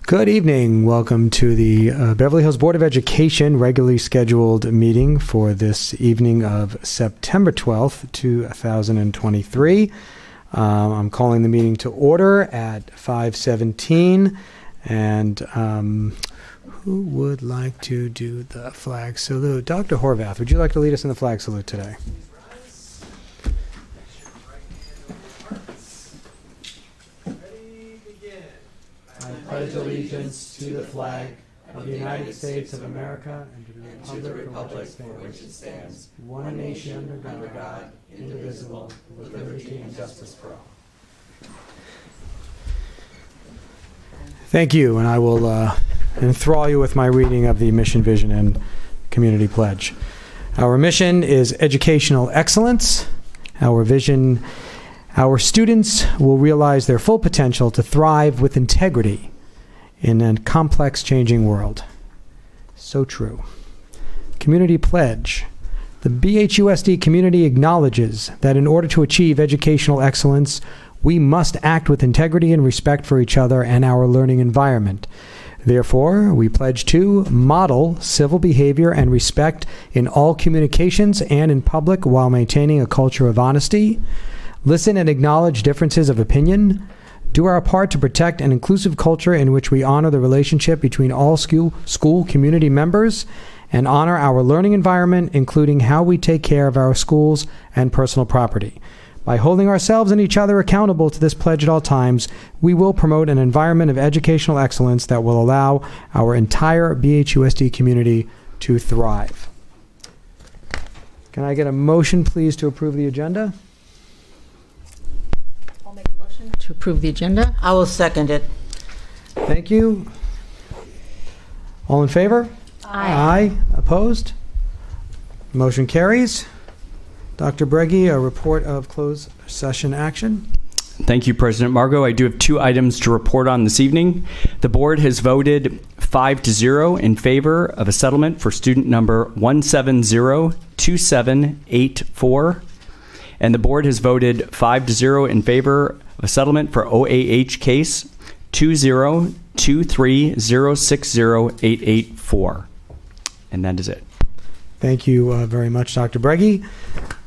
Good evening. Welcome to the Beverly Hills Board of Education regularly scheduled meeting for this evening of September 12th, 2023. I'm calling the meeting to order at 5:17. And who would like to do the flag salute? Dr. Horvath, would you like to lead us in the flag salute today? I pledge allegiance to the flag of the United States of America and to the republic for which it stands, one nation under God, indivisible, with liberty and justice for all. Thank you, and I will enthrall you with my reading of the mission, vision, and community pledge. Our mission is educational excellence. Our vision: our students will realize their full potential to thrive with integrity in a complex, changing world. So true. Community pledge. The BHUSD community acknowledges that in order to achieve educational excellence, we must act with integrity and respect for each other and our learning environment. Therefore, we pledge to model civil behavior and respect in all communications and in public while maintaining a culture of honesty, listen and acknowledge differences of opinion, do our part to protect an inclusive culture in which we honor the relationship between all school community members, and honor our learning environment, including how we take care of our schools and personal property. By holding ourselves and each other accountable to this pledge at all times, we will promote an environment of educational excellence that will allow our entire BHUSD community to thrive. Can I get a motion, please, to approve the agenda? I'll make a motion to approve the agenda. I will second it. Thank you. All in favor? Aye. Opposed? Motion carries. Dr. Breggy, a report of closed session action. Thank you, President Margot. I do have two items to report on this evening. The board has voted 5-0 in favor of a settlement for student number 1702784. And the board has voted 5-0 in favor of a settlement for OAH case 20230608884. And that is it. Thank you very much, Dr. Breggy.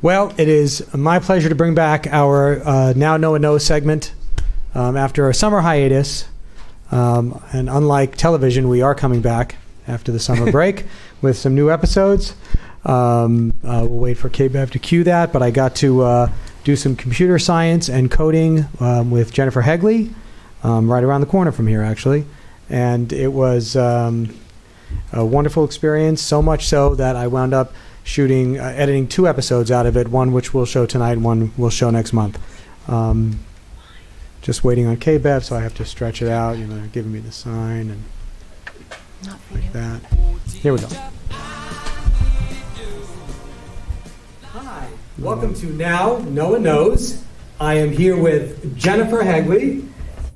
Well, it is my pleasure to bring back our Now No One Knows segment after a summer hiatus. And unlike television, we are coming back after the summer break with some new episodes. We'll wait for KBEV to cue that, but I got to do some computer science and coding with Jennifer Hegley, right around the corner from here, actually. And it was a wonderful experience, so much so that I wound up editing two episodes out of it, one which we'll show tonight and one we'll show next month. Just waiting on KBEV, so I have to stretch it out. You know, they're giving me the sign and like that. Here we go. Hi, welcome to Now No One Knows. I am here with Jennifer Hegley,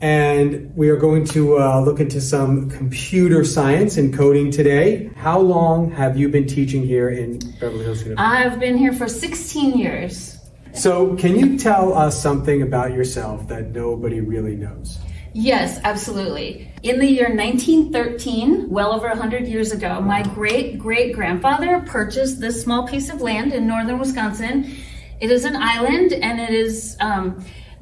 and we are going to look into some computer science and coding today. How long have you been teaching here in Beverly Hills University? I've been here for 16 years. So can you tell us something about yourself that nobody really knows? Yes, absolutely. In the year 1913, well over 100 years ago, my great-great-grandfather purchased this small piece of land in northern Wisconsin. It is an island, and it is...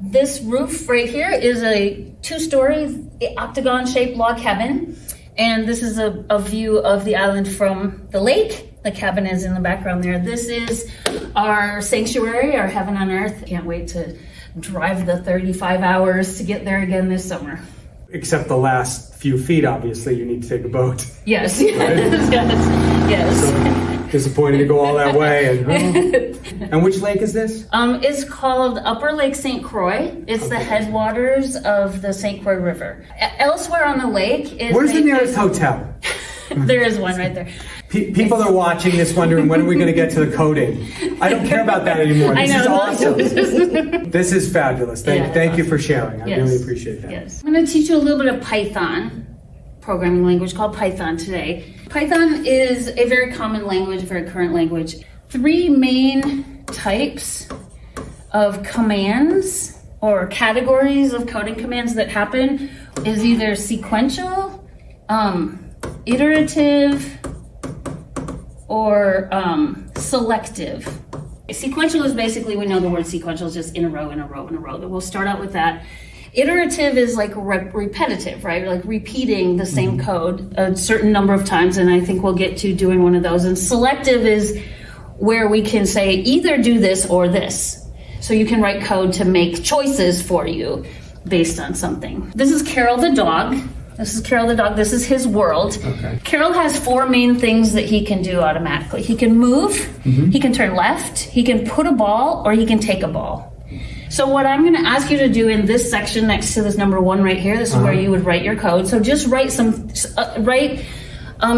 this roof right here is a 2-story octagon-shaped log cabin, and this is a view of the island from the lake. The cabin is in the background there. This is our sanctuary, our heaven on earth. Can't wait to drive the 35 hours to get there again this summer. Except the last few feet, obviously, you need to take a boat. Yes, yes. So disappointing to go all that way. And which lake is this? It's called Upper Lake St. Croix. It's the headwaters of the St. Croix River. Elsewhere on the lake is... Where's the nearest hotel? There is one right there. People are watching this wondering, when are we going to get to the coding? I don't care about that anymore. This is awesome. This is fabulous. Thank you for sharing. I really appreciate that. Yes. I'm going to teach you a little bit of Python, programming language called Python today. Python is a very common language, a very current language. 3 main types of commands or categories of coding commands that happen is either sequential, iterative or selective. Sequential is basically, we know the word sequential is just in a row, in a row, in a row. We'll start out with that. Iterative is like repetitive, right? Like repeating the same code a certain number of times, and I think we'll get to doing one of those. And selective is where we can say either do this or this. So you can write code to make choices for you based on something. This is Carol the dog. This is Carol the dog. This is his world. Okay. Carol has 4 main things that he can do automatically. He can move, he can turn left, he can put a ball, or he can take a ball. So what I'm going to ask you to do in this section next to this number 1 right here, this is where you would write your code. So just write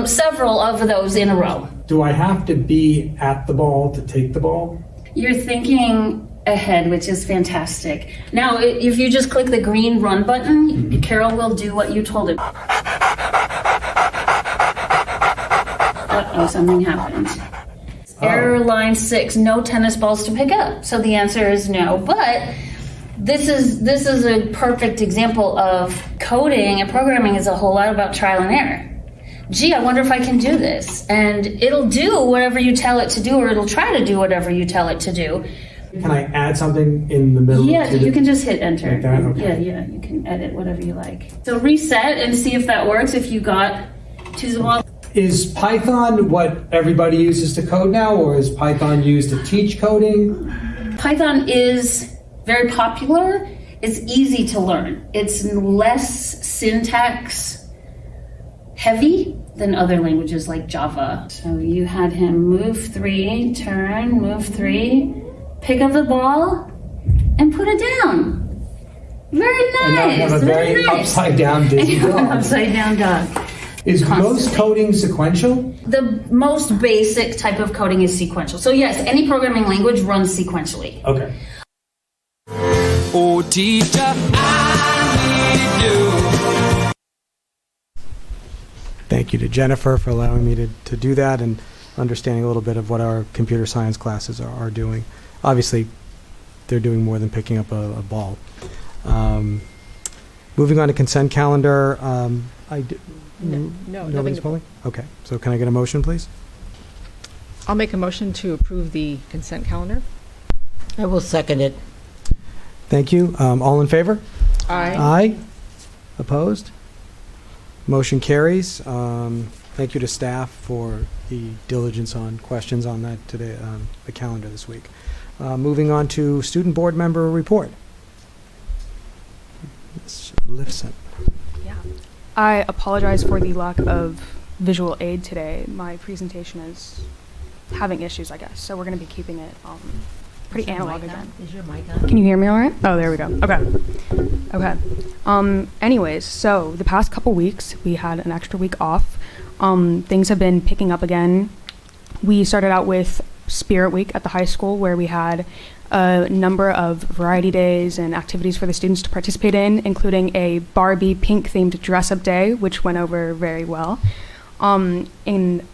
several of those in a row. Do I have to be at the ball to take the ball? You're thinking ahead, which is fantastic. Now, if you just click the green run button, Carol will do what you told him. Uh-oh, something happened. Error line 6, no tennis balls to pick up. So the answer is no, but this is a perfect example of coding and programming is a whole lot about trial and error. Gee, I wonder if I can do this. And it'll do whatever you tell it to do, or it'll try to do whatever you tell it to do. Can I add something in the middle? Yeah, you can just hit enter. Like that? Okay. Yeah, you can edit whatever you like. So reset and see if that works, if you got to the wall. Is Python what everybody uses to code now, or is Python used to teach coding? Python is very popular. It's easy to learn. It's less syntax heavy than other languages like Java. So you had him move 3, turn, move 3, pick up the ball, and put it down. Very nice. And now you have a very upside down dizzy dog. Upside down dog. Is most coding sequential? The most basic type of coding is sequential. So yes, any programming language runs sequentially. Okay. Oh, teacher, I need you. Thank you to Jennifer for allowing me to do that and understanding a little bit of what our computer science classes are doing. Obviously, they're doing more than picking up a ball. Moving on to consent calendar. No, Nobody's pulling? Okay. So can I get a motion, please? I'll make a motion to approve the consent calendar. I will second it. Thank you. All in favor? Aye. Aye. Opposed? Motion carries. Thank you to staff for the diligence on questions on that today, the calendar this week. Moving on to student board member report. Ms. Lifson. Yeah. I apologize for the lack of visual aid today. My presentation is having issues, I guess, so we're going to be keeping it pretty analog again. Is your mic on? Can you hear me all right? Oh, there we go. Okay. Anyways, so the past couple weeks, we had an extra week off. Things have been picking up again. We started out with Spirit Week at the high school, where we had a number of variety days and activities for the students to participate in, including a Barbie pink-themed dress-up day, which went over very well. And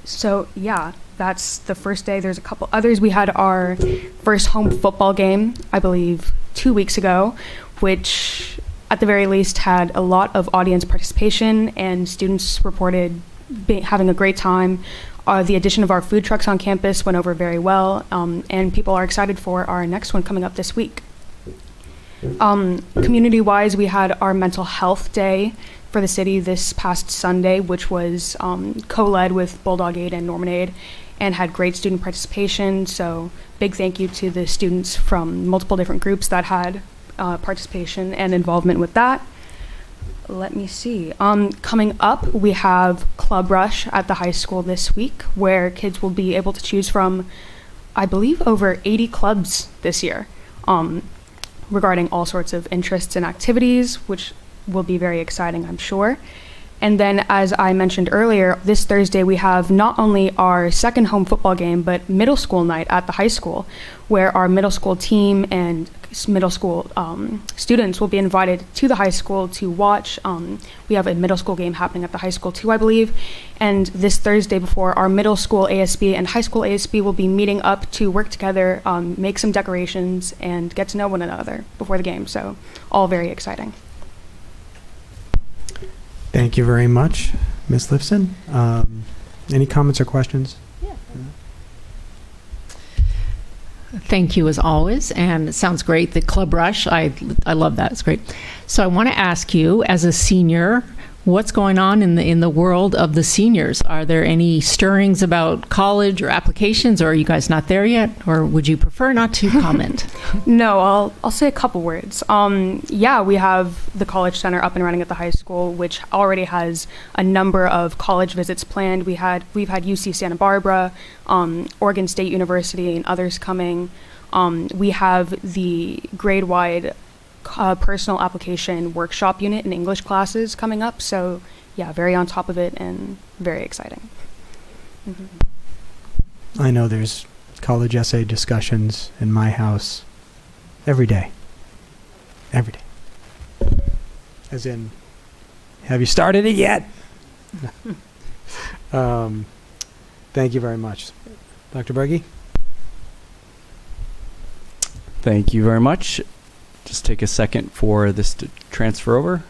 so, yeah, that's the first day. There's a couple others. We had our first home football game, I believe, 2 weeks ago, which at the very least had a lot of audience participation, and students reported having a great time. The addition of our food trucks on campus went over very well, and people are excited for our next one coming up this week. Community-wise, we had our mental health day for the city this past Sunday, which was co-led with Bulldog Aid and Norman Aid, and had great student participation. So big thank you to the students from multiple different groups that had participation and involvement with that. Let me see. Coming up, we have Club Rush at the high school this week, where kids will be able to choose from, I believe, over 80 clubs this year, regarding all sorts of interests and activities, which will be very exciting, I'm sure. And then, as I mentioned earlier, this Thursday we have not only our second home football game, but middle school night at the high school, where our middle school team and middle school students will be invited to the high school to watch. We have a middle school game happening at the high school too, I believe. And this Thursday before, our middle school ASB and high school ASB will be meeting up to work together, make some decorations, and get to know one another before the game. So all very exciting. Thank you very much, Ms. Lifson. Any comments or questions? Thank you as always, and it sounds great. The Club Rush, I love that. It's great. So I want to ask you, as a senior, what's going on in the world of the seniors? Are there any stirrings about college or applications, or are you guys not there yet, or would you prefer not to comment? No, I'll say a couple words. Yeah, we have the College Center up and running at the high school, which already has a number of college visits planned. We've had UC Santa Barbara, Oregon State University, and others coming. We have the grade-wide personal application workshop unit in English classes coming up. So yeah, very on top of it and very exciting. I know there's college essay discussions in my house every day. Every day. As in, have you started it yet? Thank you very much. Dr. Berge? Thank you very much. Just take a second for this to transfer over.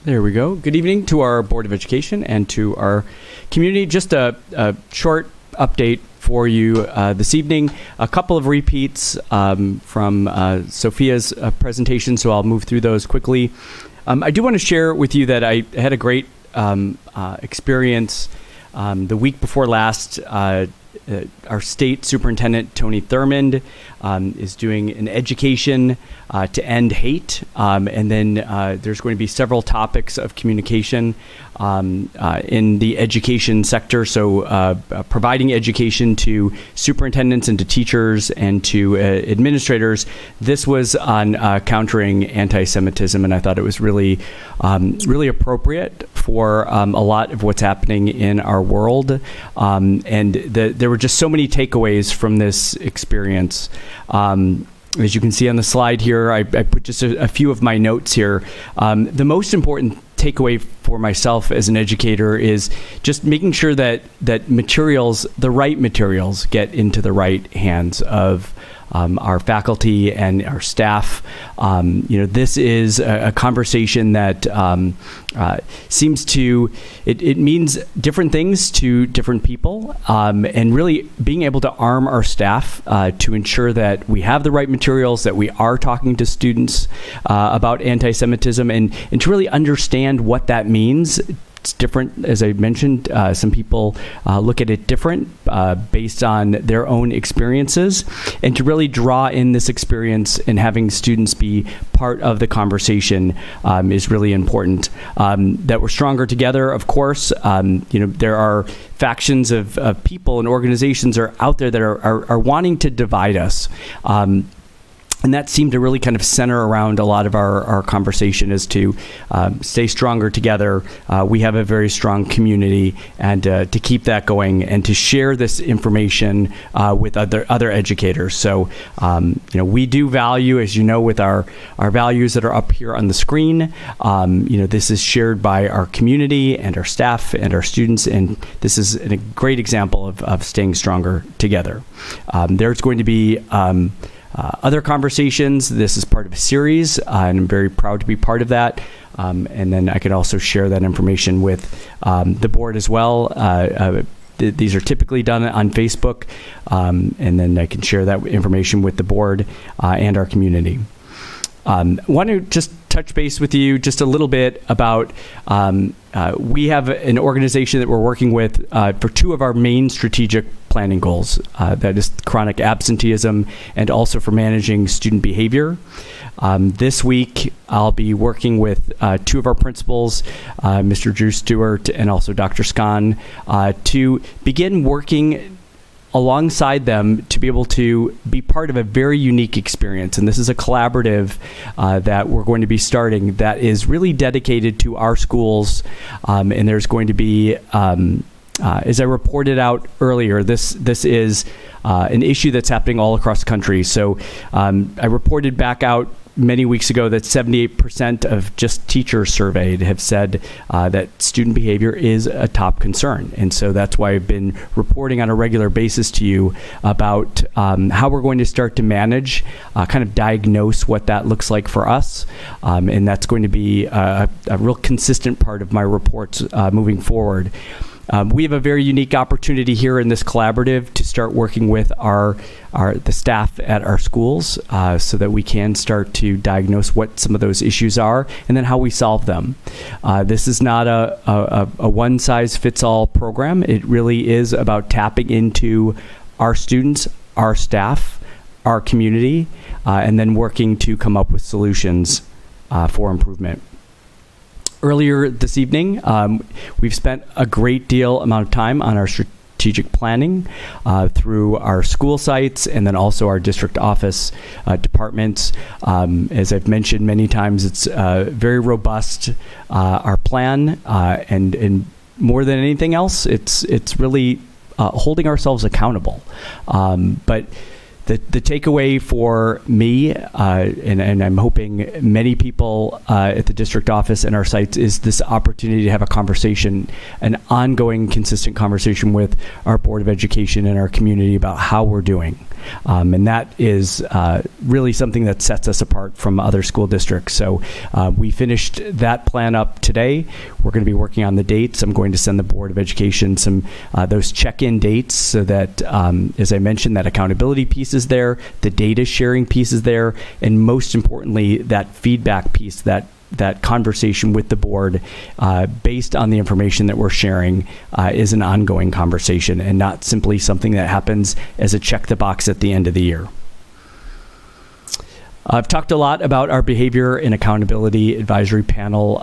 There we go. Good evening to our Board of Education and to our community. Just a short update for you this evening. A couple of repeats from Sophia's presentation, so I'll move through those quickly. I do want to share with you that I had a great experience the week before last. Our state superintendent, Tony Thurmond, is doing an education to end hate. And then there's going to be several topics of communication in the education sector. So providing education to superintendents and to teachers and to administrators. This was on countering anti-Semitism, and I thought it was really appropriate for a lot of what's happening in our world. And there were just so many takeaways from this experience. As you can see on the slide here, I put just a few of my notes here. The most important takeaway for myself as an educator is just making sure that materials, the right materials, get into the right hands of our faculty and our staff. This is a conversation that seems to, it means different things to different people, and really being able to arm our staff to ensure that we have the right materials, that we are talking to students about anti-Semitism, and to really understand what that means. It's different, as I mentioned. Some people look at it different based on their own experiences, and to really draw in this experience and having students be part of the conversation is really important. That we're stronger together, of course. There are factions of people and organizations are out there that are wanting to divide us. And that seemed to really kind of center around a lot of our conversation, is to stay stronger together. We have a very strong community, and to keep that going and to share this information with other educators. So, we do value, as you know, with our values that are up here on the screen. This is shared by our community and our staff and our students, and this is a great example of staying stronger together. There's going to be other conversations. This is part of a series, and I'm very proud to be part of that. And then I could also share that information with the board as well. These are typically done on Facebook, and then I can share that information with the board and our community. Want to just touch base with you just a little bit about we have an organization that we're working with for two of our main strategic planning goals. That is chronic absenteeism and also for managing student behavior. This week, I'll be working with two of our principals, Mr. Drew Stewart and also Dr. Scahn, to begin working alongside them to be able to be part of a very unique experience. And this is a collaborative that we're going to be starting that is really dedicated to our schools. And there's going to be As I reported out earlier, this is an issue that's happening all across the country. So I reported back out many weeks ago that 78% of just teachers surveyed have said that student behavior is a top concern. And so that's why I've been reporting on a regular basis to you about how we're going to start to manage, kind of diagnose what that looks like for us. And that's going to be a real consistent part of my reports moving forward. We have a very unique opportunity here in this collaborative to start working with the staff at our schools so that we can start to diagnose what some of those issues are and then how we solve them. This is not a one-size-fits-all program. It really is about tapping into our students, our staff, our community, and then working to come up with solutions for improvement. Earlier this evening, we've spent a great deal amount of time on our strategic planning through our school sites and then also our district office departments. As I've mentioned many times, it's very robust, our plan, and more than anything else, it's really holding ourselves accountable. But the takeaway for me, and I'm hoping many people at the district office and our sites, is this opportunity to have a conversation, an ongoing, consistent conversation with our Board of Education and our community about how we're doing. And that is really something that sets us apart from other school districts. So we finished that plan up today. We're going to be working on the dates. I'm going to send the Board of Education some those check-in dates so that, as I mentioned, that accountability piece is there, the data sharing piece is there, and most importantly, that feedback piece, that conversation with the board based on the information that we're sharing is an ongoing conversation and not simply something that happens as a check the box at the end of the year. I've talked a lot about our behavior and accountability advisory panel.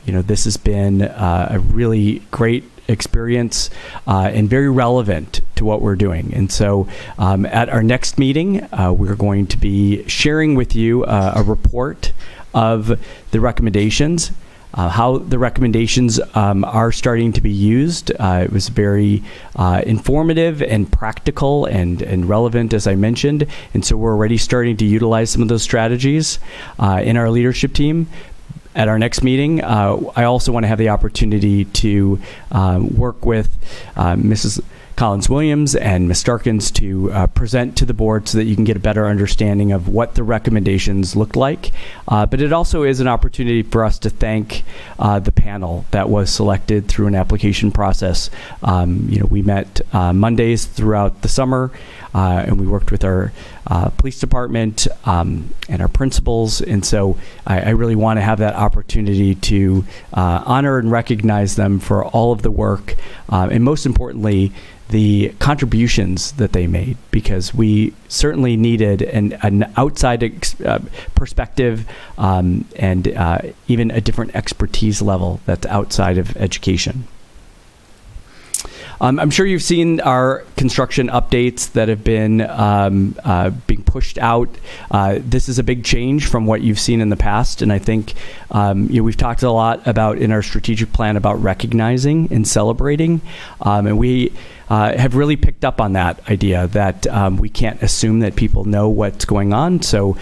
This has been a really great experience and very relevant to what we're doing. And so at our next meeting, we're going to be sharing with you a report of the recommendations, how the recommendations are starting to be used. It was very informative and practical and relevant, as I mentioned. And so we're already starting to utilize some of those strategies in our leadership team. At our next meeting, I also want to have the opportunity to work with Mrs. Collins-Williams and Ms. Starkins to present to the board so that you can get a better understanding of what the recommendations look like. But it also is an opportunity for us to thank the panel that was selected through an application process. We met Mondays throughout the summer, and we worked with our police department and our principals. And so I really want to have that opportunity to honor and recognize them for all of the work, and most importantly, the contributions that they made, because we certainly needed an outside perspective and even a different expertise level that's outside of education. I'm sure you've seen our construction updates that have been being pushed out. This is a big change from what you've seen in the past, and I think we've talked a lot about in our strategic plan about recognizing and celebrating, and we have really picked up on that idea that we can't assume that people know what's going on. So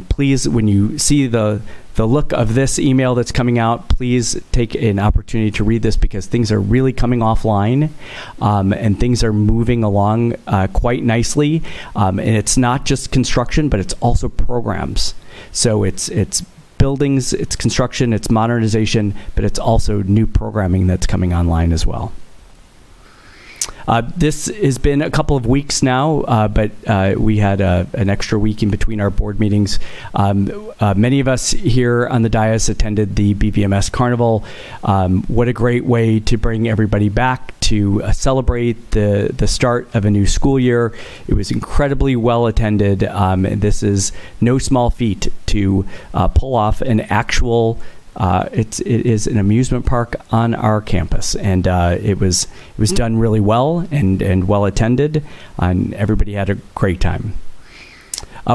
please, when you see the look of this email that's coming out, please take an opportunity to read this, because things are really coming offline and things are moving along quite nicely. And it's not just construction, but it's also programs. So it's buildings, it's construction, it's modernization, but it's also new programming that's coming online as well. This has been a couple of weeks now, but we had an extra week in between our board meetings. Many of us here on the dais attended the BVMS Carnival. What a great way to bring everybody back to celebrate the start of a new school year. It was incredibly well attended, and this is no small feat to pull off an actual it is an amusement park on our campus, and it was done really well and well attended, and everybody had a great time.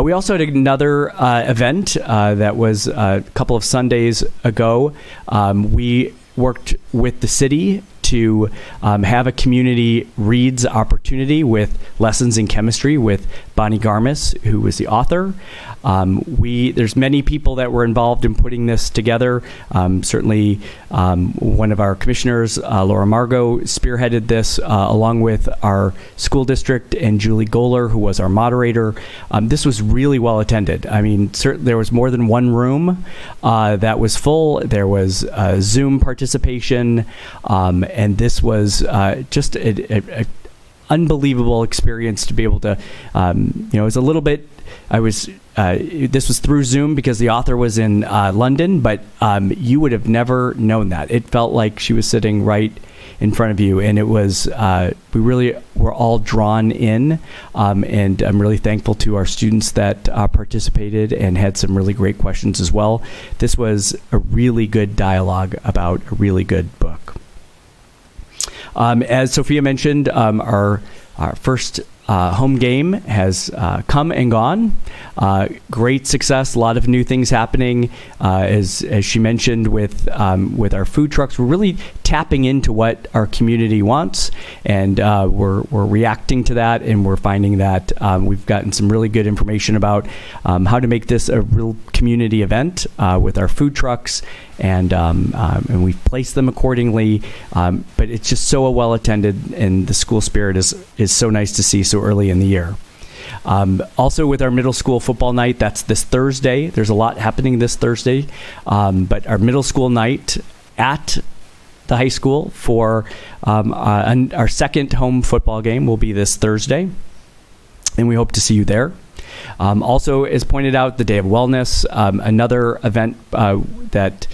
We also had another event that was a couple of Sundays ago. We worked with the city to have a community reads opportunity with lessons in chemistry with Bonnie Garmis, who was the author. There's many people that were involved in putting this together. Certainly, one of our commissioners, Laura Margot, spearheaded this along with our school district and Julie Goler, who was our moderator. This was really well attended. I mean, there was more than one room that was full. There was Zoom participation, and this was just a unbelievable experience to be able to, it was a little bit, this was through Zoom because the author was in London, but you would have never known that. It felt like she was sitting right in front of you, and it was, we really were all drawn in, and I'm really thankful to our students that participated and had some really great questions as well. This was a really good dialogue about a really good book. As Sophia mentioned, our first home game has come and gone. Great success, a lot of new things happening. As she mentioned with our food trucks, we're really tapping into what our community wants, and we're reacting to that, and we're finding that we've gotten some really good information about how to make this a real community event with our food trucks, and we've placed them accordingly. But it's just so well attended, and the school spirit is so nice to see so early in the year. Also with our middle school football night, that's this Thursday. There's a lot happening this Thursday, but our middle school night at the high school for our second home football game will be this Thursday, and we hope to see you there. Also, as pointed out, the Day of Wellness, another event that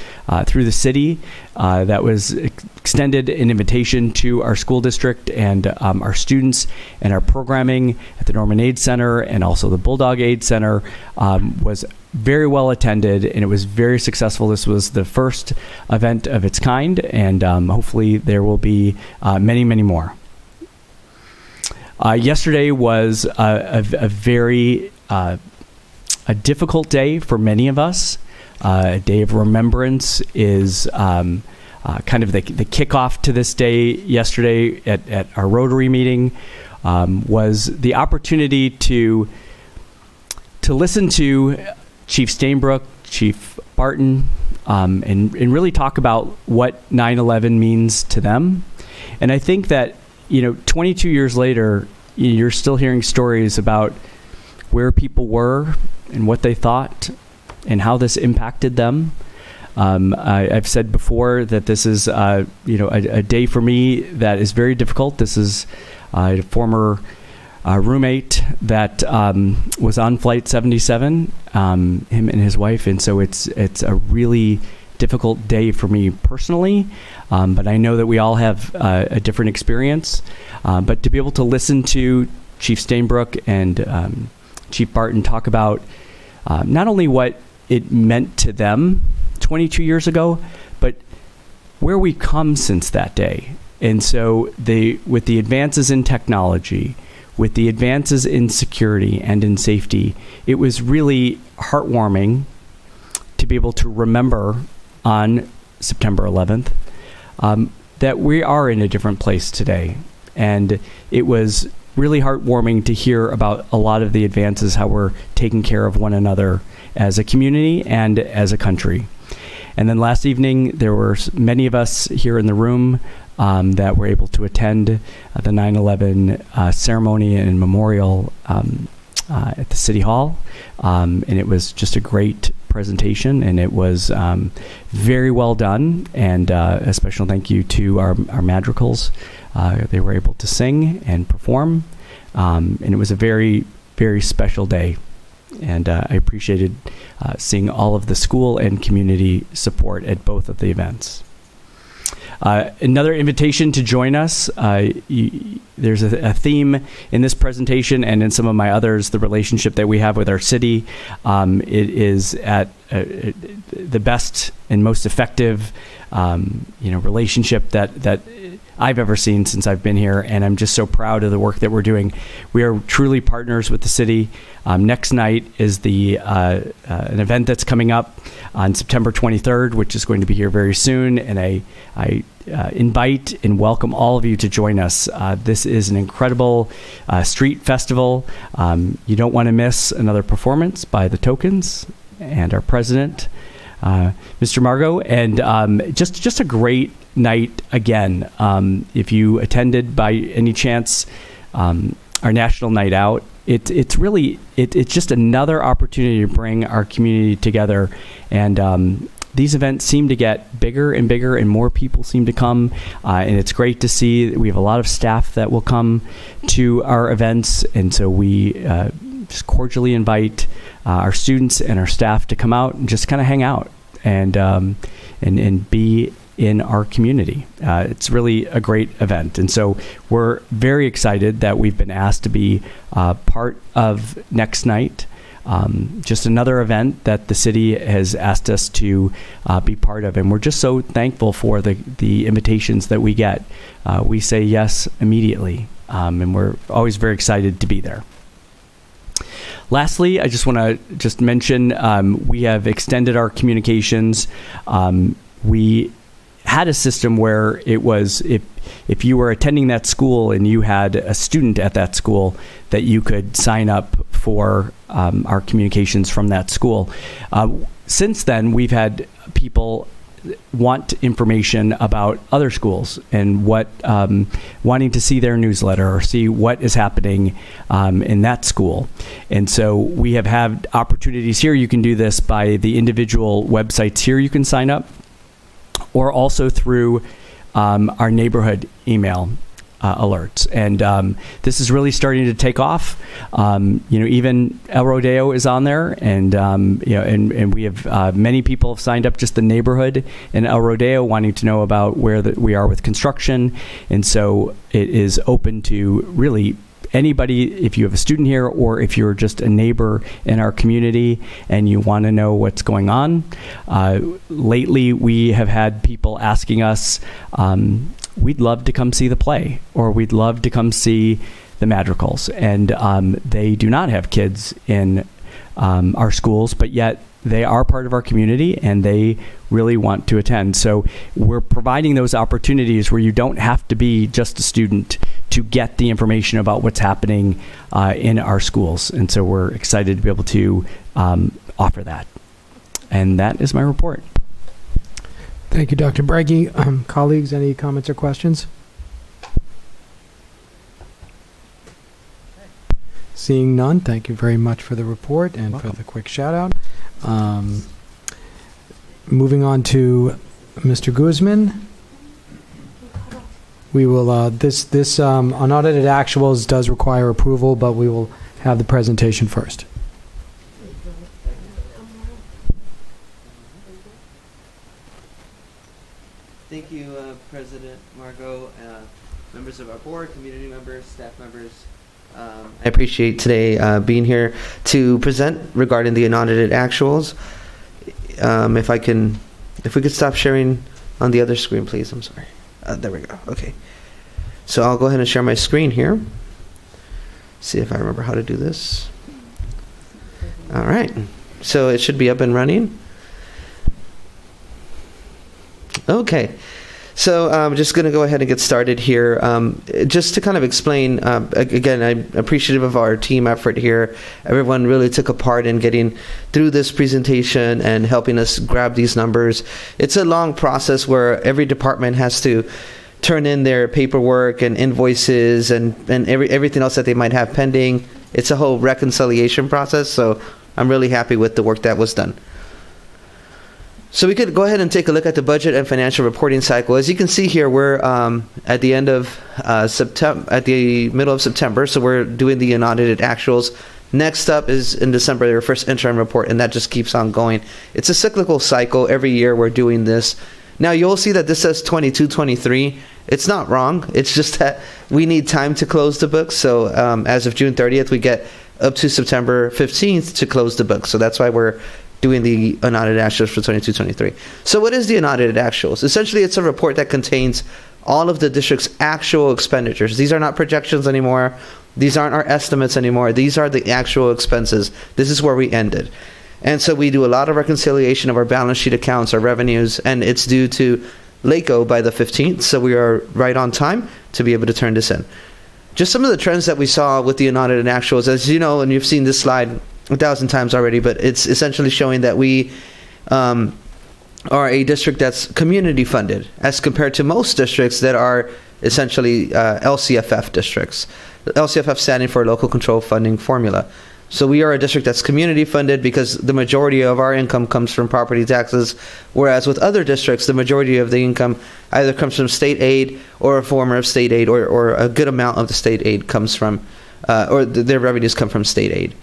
through the city that was extended an invitation to our school district and our students, and our programming at the Norman Aid Center and also the Bulldog Aid Center was very well attended, and it was very successful. This was the first event of its kind, and hopefully there will be many, many more. Yesterday was a very a difficult day for many of us. A day of remembrance is kind of the kickoff to this day. Yesterday at our Rotary meeting was the opportunity to listen to Chief Stainbrook, Chief Barton, and really talk about what 9/11 means to them. And I think that 22 years later, you're still hearing stories about where people were and what they thought and how this impacted them. I've said before that this is, a day for me that is very difficult. This is a former roommate that was on Flight 77, him and his wife, and so it's a really difficult day for me personally, but I know that we all have a different experience. But to be able to listen to Chief Stainbrook and Chief Barton talk about not only what it meant to them 22 years ago, but where we've come since that day. And so with the advances in technology, with the advances in security and in safety, it was really heartwarming to be able to remember on September 11th that we are in a different place today. And it was really heartwarming to hear about a lot of the advances, how we're taking care of one another as a community and as a country. And then last evening, there were many of us here in the room that were able to attend the 9/11 ceremony and memorial at the City Hall. And it was just a great presentation, and it was very well done. And a special thank you to our madrigals. They were able to sing and perform, and it was a very, very special day. And I appreciated seeing all of the school and community support at both of the events. Another invitation to join us. There's a theme in this presentation and in some of my others, the relationship that we have with our city. It is at the best and most effective, relationship that I've ever seen since I've been here, and I'm just so proud of the work that we're doing. We are truly partners with the city. Next night is an event that's coming up on September 23rd, which is going to be here very soon, and I invite and welcome all of you to join us. This is an incredible street festival. You don't want to miss another performance by the Tokens and our president, Mr. Margot, and just a great night again. If you attended by any chance our national night out, it's just another opportunity to bring our community together, and these events seem to get bigger and bigger, and more people seem to come, and it's great to see that we have a lot of staff that will come to our events, and so we just cordially invite our students and our staff to come out and just kind of hang out and be in our community. It's really a great event, and so we're very excited that we've been asked to be part of next night. Just another event that the city has asked us to be part of, and we're just so thankful for the invitations that we get. We say yes immediately, and we're always very excited to be there. Lastly, I just want to mention we have extended our communications. We had a system where it was if you were attending that school and you had a student at that school, that you could sign up for our communications from that school. Since then, we've had people want information about other schools and wanting to see their newsletter or see what is happening in that school. And so we have had opportunities here. You can do this by the individual websites here. You can sign up, or also through our neighborhood email alerts. And this is really starting to take off. Even El Rodeo is on there, and and we have many people have signed up, just the neighborhood in El Rodeo, wanting to know about where we are with construction. And so it is open to really anybody, if you have a student here or if you're just a neighbor in our community and you want to know what's going on. Lately, we have had people asking us, we'd love to come see the play, or we'd love to come see the madrigals. And they do not have kids in our schools, but yet they are part of our community and they really want to attend. So we're providing those opportunities where you don't have to be just a student to get the information about what's happening in our schools. And so we're excited to be able to offer that. And that is my report. Thank you, Dr. Breggy. Colleagues, any comments or questions? Seeing none, thank you very much for the report and for the quick shout out. Moving on to Mr. Guzman. We will, this unaudited actuals does require approval, but we will have the presentation first. Thank you, President Margot, members of our board, community members, staff members. I appreciate today being here to present regarding the unaudited actuals. If we could stop sharing on the other screen, please. I'm sorry. There we go. Okay. So I'll go ahead and share my screen here. See if I remember how to do this. All right. So it should be up and running. Okay. So I'm just going to go ahead and get started here. Just to kind of explain, again, I'm appreciative of our team effort here. Everyone really took a part in getting through this presentation and helping us grab these numbers. It's a long process where every department has to turn in their paperwork and invoices and everything else that they might have pending. It's a whole reconciliation process, so I'm really happy with the work that was done. So we could go ahead and take a look at the budget and financial reporting cycle. As you can see here, we're at the end of September, at the middle of September, so we're doing the unaudited actuals. Next up is in December, their first interim report, and that just keeps on going. It's a cyclical cycle. Every year we're doing this. Now you'll see that this says 22-23. It's not wrong. It's just that we need time to close the books. So as of June 30th, we get up to September 15th to close the books. So that's why we're doing the unaudited actuals for 22-23. So what is the unaudited actuals? Essentially, it's a report that contains all of the district's actual expenditures. These are not projections anymore. These aren't our estimates anymore. These are the actual expenses. This is where we ended. And so we do a lot of reconciliation of our balance sheet accounts, our revenues, and it's due to LACO by the 15th, so we are right on time to be able to turn this in. Just some of the trends that we saw with the unaudited actuals, as you know, and you've seen this slide 1,000 times already, but it's essentially showing that we are a district that's community funded as compared to most districts that are essentially LCFF districts. LCFF standing for Local Control Funding Formula. So we are a district that's community funded because the majority of our income comes from property taxes, whereas with other districts, the majority of the income either comes from state aid or a form of state aid, or a good amount of the state aid comes from, their revenues come from state aid.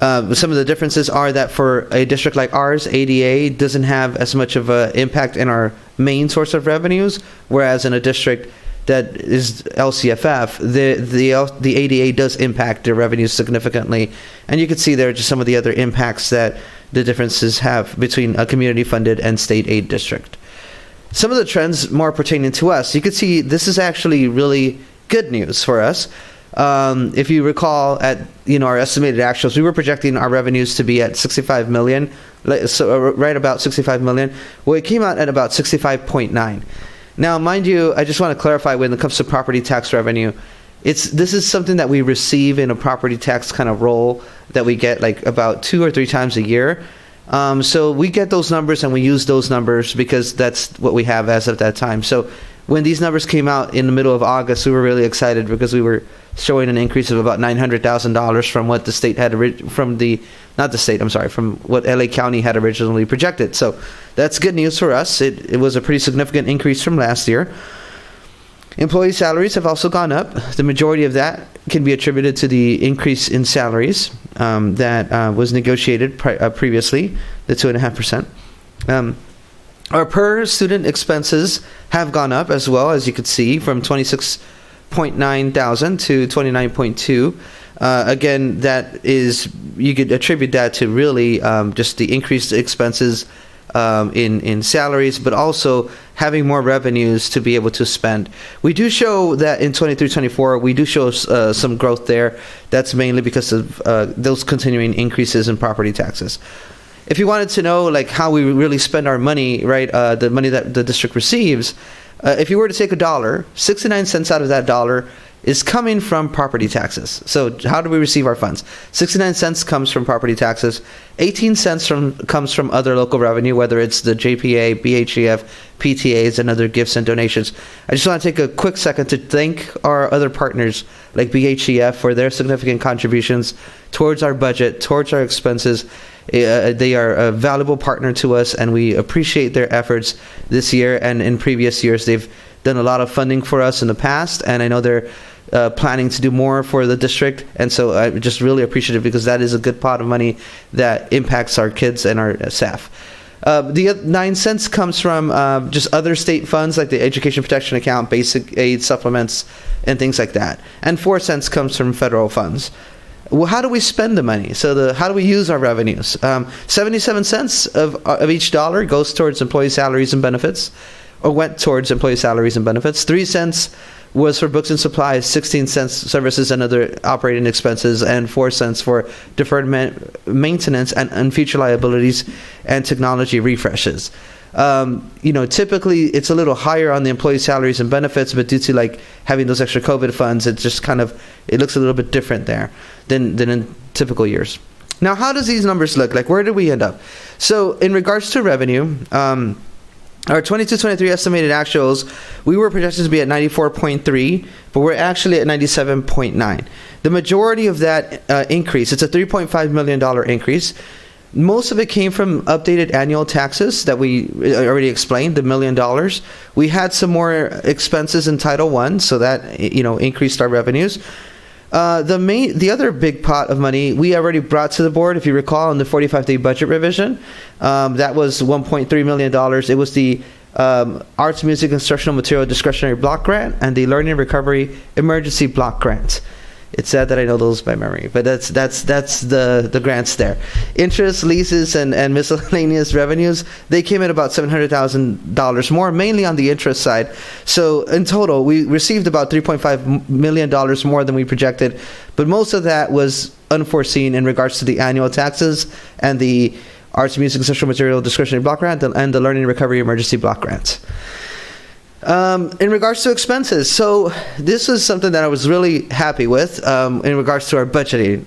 Some of the differences are that for a district like ours, ADA doesn't have as much of an impact in our main source of revenues, whereas in a district that is LCFF, the ADA does impact their revenues significantly. And you can see there just some of the other impacts that the differences have between a community-funded and state aid district. Some of the trends more pertaining to us, you can see this is actually really good news for us. If you recall, at our estimated actuals, we were projecting our revenues to be at 65 million, so right about 65 million. Well, it came out at about 65.9. Now, mind you, I just want to clarify when it comes to property tax revenue, this is something that we receive in a property tax kind of roll that we get like about 2 or 3 times a year. So we get those numbers and we use those numbers because that's what we have as of that time. So when these numbers came out in the middle of August, we were really excited because we were showing an increase of about $900,000 from what the state had from what LA County had originally projected. So that's good news for us. It was a pretty significant increase from last year. Employee salaries have also gone up. The majority of that can be attributed to the increase in salaries that was negotiated previously, the 2.5%. Our per student expenses have gone up as well, as you could see, from 26.9 thousand to 29.2. Again, that is, you could attribute that to really just the increased expenses in salaries, but also having more revenues to be able to spend. We do show that in 23-24, we do show some growth there. That's mainly because of those continuing increases in property taxes. If you wanted to know like how we really spend our money, right, the money that the district receives, if you were to take $1, 69 cents out of that dollar is coming from property taxes. So how do we receive our funds? 69 cents comes from property taxes. 18 cents comes from other local revenue, whether it's the JPA, BHUSD, PTAs, and other gifts and donations. I just want to take a quick second to thank our other partners like BHUSD for their significant contributions towards our budget, towards our expenses. They are a valuable partner to us, and we appreciate their efforts this year and in previous years. They've done a lot of funding for us in the past, and I know they're planning to do more for the district, and so I'm just really appreciative because that is a good pot of money that impacts our kids and our staff. The 9 cents comes from just other state funds like the Education Protection Account, basic aid supplements, and things like that. And 4 cents comes from federal funds. Well, how do we spend the money? So how do we use our revenues? 77 cents of each dollar goes towards employee salaries and benefits, or went towards employee salaries and benefits. 3 cents was for books and supplies, 16 cents services and other operating expenses, and 4 cents for deferred maintenance and future liabilities and technology refreshes. Typically it's a little higher on the employee salaries and benefits, but due to like having those extra COVID funds, it just it looks a little bit different there than in typical years. Now, how does these numbers look? Like, where did we end up? So in regards to revenue, our 22-23 estimated actuals, we were projected to be at 94.3, but we're actually at 97.9. The majority of that increase, it's a $3.5 million increase. Most of it came from updated annual taxes that we already explained, the $1 million. We had some more expenses in Title I, so that increased our revenues. The other big pot of money we already brought to the board, if you recall, in the 45-day budget revision. That was $1.3 million. It was the Arts, Music, Instructional Material Discretionary Block Grant and the Learning Recovery Emergency Block Grant. It's sad that I know those by memory, but that's the grants there. Interest, leases, and miscellaneous revenues, they came in about $700,000 more, mainly on the interest side. So in total, we received about $3.5 million more than we projected, but most of that was unforeseen in regards to the annual taxes and the arts, music, and social material discretionary block grant and the learning recovery emergency block grants. In regards to expenses, so this is something that I was really happy with in regards to our budgeting.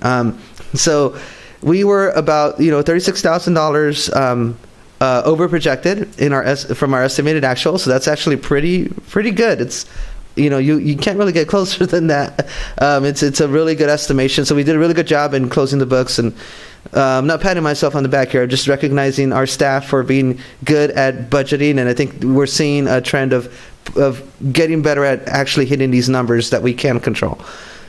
So we were about $36,000 over projected from our estimated actual. So that's actually pretty good. It's you can't really get closer than that. It's a really good estimation. So we did a really good job in closing the books, and I'm not patting myself on the back here, just recognizing our staff for being good at budgeting, and I think we're seeing a trend of getting better at actually hitting these numbers that we can control.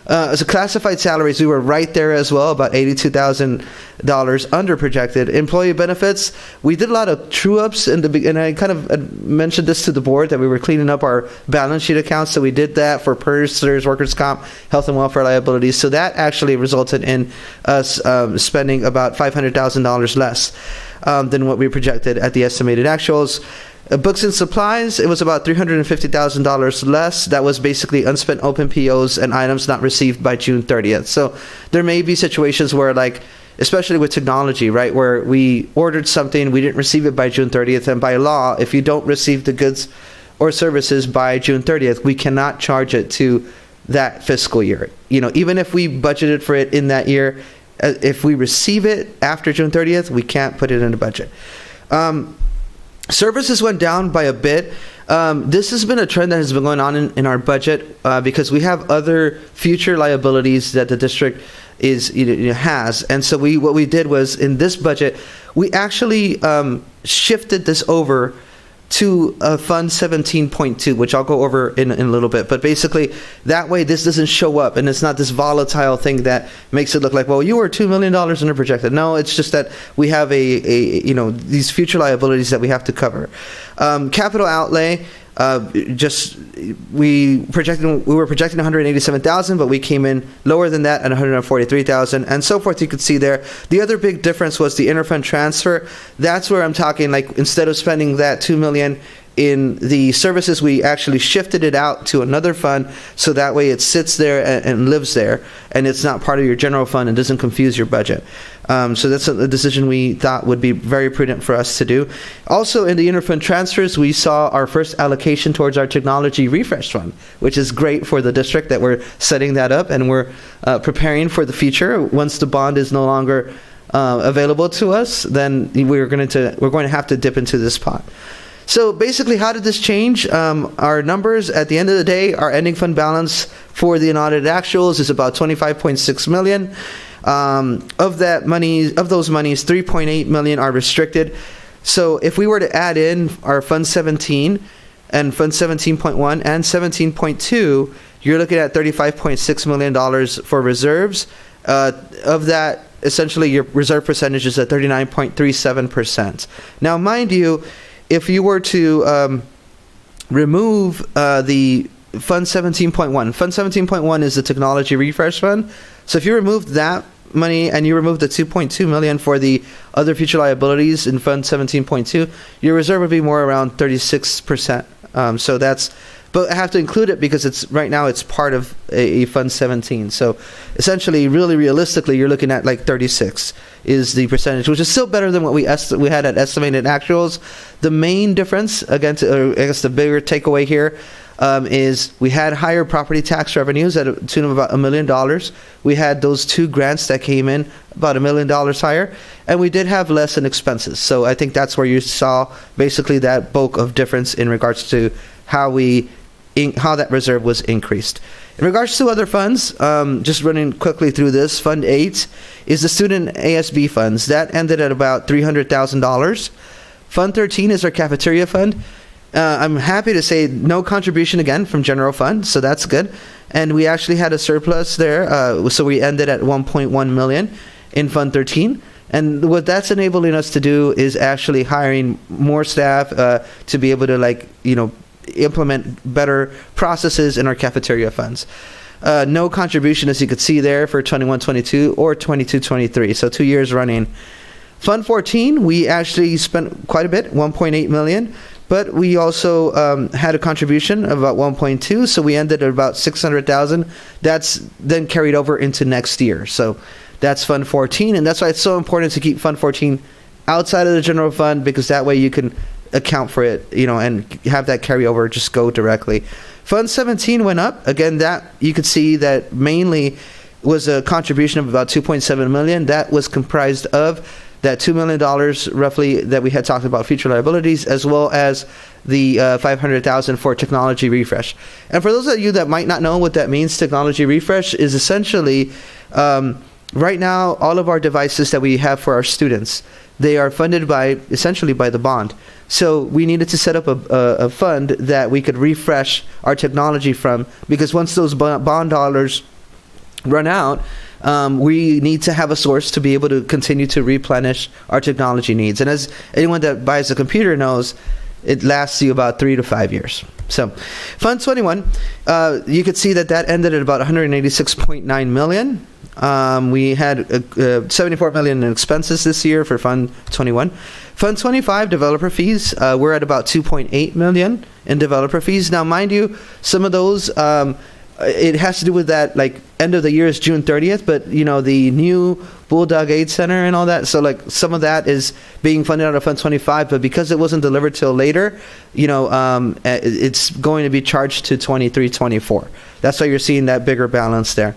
So classified salaries, we were right there as well, about $82,000 under projected. Employee benefits, we did a lot of true-ups and I kind of mentioned this to the board that we were cleaning up our balance sheet accounts. So we did that for PERS, workers' comp, health and welfare liabilities. So that actually resulted in us spending about $500,000 less than what we projected at the estimated actuals. Books and supplies, it was about $350,000 less. That was basically unspent open POs and items not received by June 30th. So there may be situations where, like, especially with technology, right, where we ordered something, we didn't receive it by June 30th, and by law, if you don't receive the goods or services by June 30th, we cannot charge it to that fiscal year. Even if we budgeted for it in that year, if we receive it after June 30th, we can't put it in the budget. Services went down by a bit. This has been a trend that has been going on in our budget because we have other future liabilities that the district has. And so what we did was, in this budget, we actually shifted this over to Fund 17.2, which I'll go over in a little bit. But basically, that way this doesn't show up, and it's not this volatile thing that makes it look like, well, you were $2 million under projected. No, it's just that we have these future liabilities that we have to cover. Capital outlay, we were projecting 187,000, but we came in lower than that at 143,000, and so forth. You could see there. The other big difference was the interfund transfer. That's where I'm talking, like, instead of spending that $2 million in the services, we actually shifted it out to another fund, so that way it sits there and lives there, and it's not part of your general fund and doesn't confuse your budget. So that's a decision we thought would be very prudent for us to do. Also, in the interfund transfers, we saw our first allocation towards our technology refresh fund, which is great for the district that we're setting that up, and we're preparing for the future. Once the bond is no longer available to us, then we're going to have to dip into this pot. So basically, how did this change? Our numbers at the end of the day, our ending fund balance for the unaudited actuals is about $25.6 million. Of those monies, $3.8 million are restricted. So if we were to add in our Fund 17 and Fund 17.1 and 17.2, you're looking at $35.6 million for reserves. Of that, essentially, your reserve percentage is at 39.37%. Now, mind you, if you were to remove the Fund 17.1, Fund 17.1 is the technology refresh fund. So if you remove that money and you remove the $2.2 million for the other future liabilities in Fund 17.2, your reserve would be more around 36%. But I have to include it because right now it's part of a Fund 17. So essentially, really realistically, you're looking at like 36 is the percentage, which is still better than what we had at estimated actuals. The main difference, again, I guess the bigger takeaway here, is we had higher property tax revenues at a tune of about $1 million. We had those two grants that came in about $1 million higher, and we did have less in expenses. So I think that's where you saw basically that bulk of difference in regards to how that reserve was increased. In regards to other funds, just running quickly through this, Fund 8 is the student ASB funds. That ended at about $300,000. Fund 13 is our cafeteria fund. I'm happy to say no contribution again from general fund, so that's good. And we actually had a surplus there, so we ended at $1.1 million in Fund 13. And what that's enabling us to do is actually hiring more staff to be able to implement better processes in our cafeteria funds. No contribution, as you could see there, for 21-22 or 22-23, so 2 years running. Fund 14, we actually spent quite a bit, 1.8 million, but we also had a contribution of about 1.2, so we ended at about 600,000. That's then carried over into next year. So that's Fund 14, and that's why it's so important to keep Fund 14 outside of the general fund, because that way you can account for it, and have that carryover just go directly. Fund 17 went up. Again, that you could see that mainly was a contribution of about 2.7 million. That was comprised of that $2 million roughly that we had talked about future liabilities, as well as the 500,000 for technology refresh. And for those of you that might not know what that means, technology refresh is essentially right now all of our devices that we have for our students, they are funded essentially by the bond. So we needed to set up a fund that we could refresh our technology from, because once those bond dollars run out, we need to have a source to be able to continue to replenish our technology needs. And as anyone that buys a computer knows, it lasts you about 3 to 5 years. So Fund 21, you could see that ended at about 186.9 million. We had 74 million in expenses this year for Fund 21. Fund 25, developer fees, we're at about 2.8 million in developer fees. Now, mind you, some of those, it has to do with that, like, end of the year is June 30th, but, the new Bulldog Aid Center and all that, so, like, some of that is being funded out of Fund 25, but because it wasn't delivered till later, it's going to be charged to 23-24. That's why you're seeing that bigger balance there.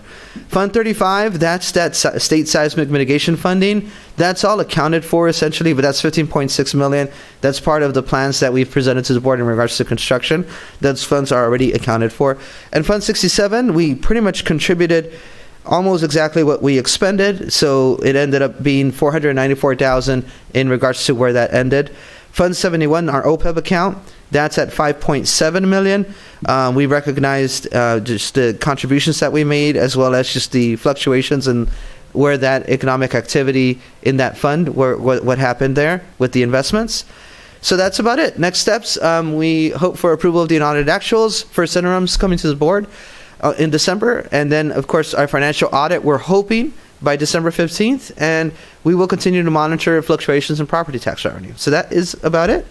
Fund 35, that's that state seismic mitigation funding. That's all accounted for, essentially, but that's 15.6 million. That's part of the plans that we've presented to the board in regards to construction. Those funds are already accounted for. And Fund 67, we pretty much contributed almost exactly what we expended, so it ended up being 494,000 in regards to where that ended. Fund 71, our OPEB account, that's at 5.7 million. We recognized just the contributions that we made, as well as just the fluctuations in where that economic activity in that fund, what happened there with the investments. So that's about it. Next steps, we hope for approval of the unaudited actuals. First interims coming to the board in December. And then, of course, our financial audit, we're hoping by December 15th. And we will continue to monitor fluctuations in property tax revenue. So that is about it.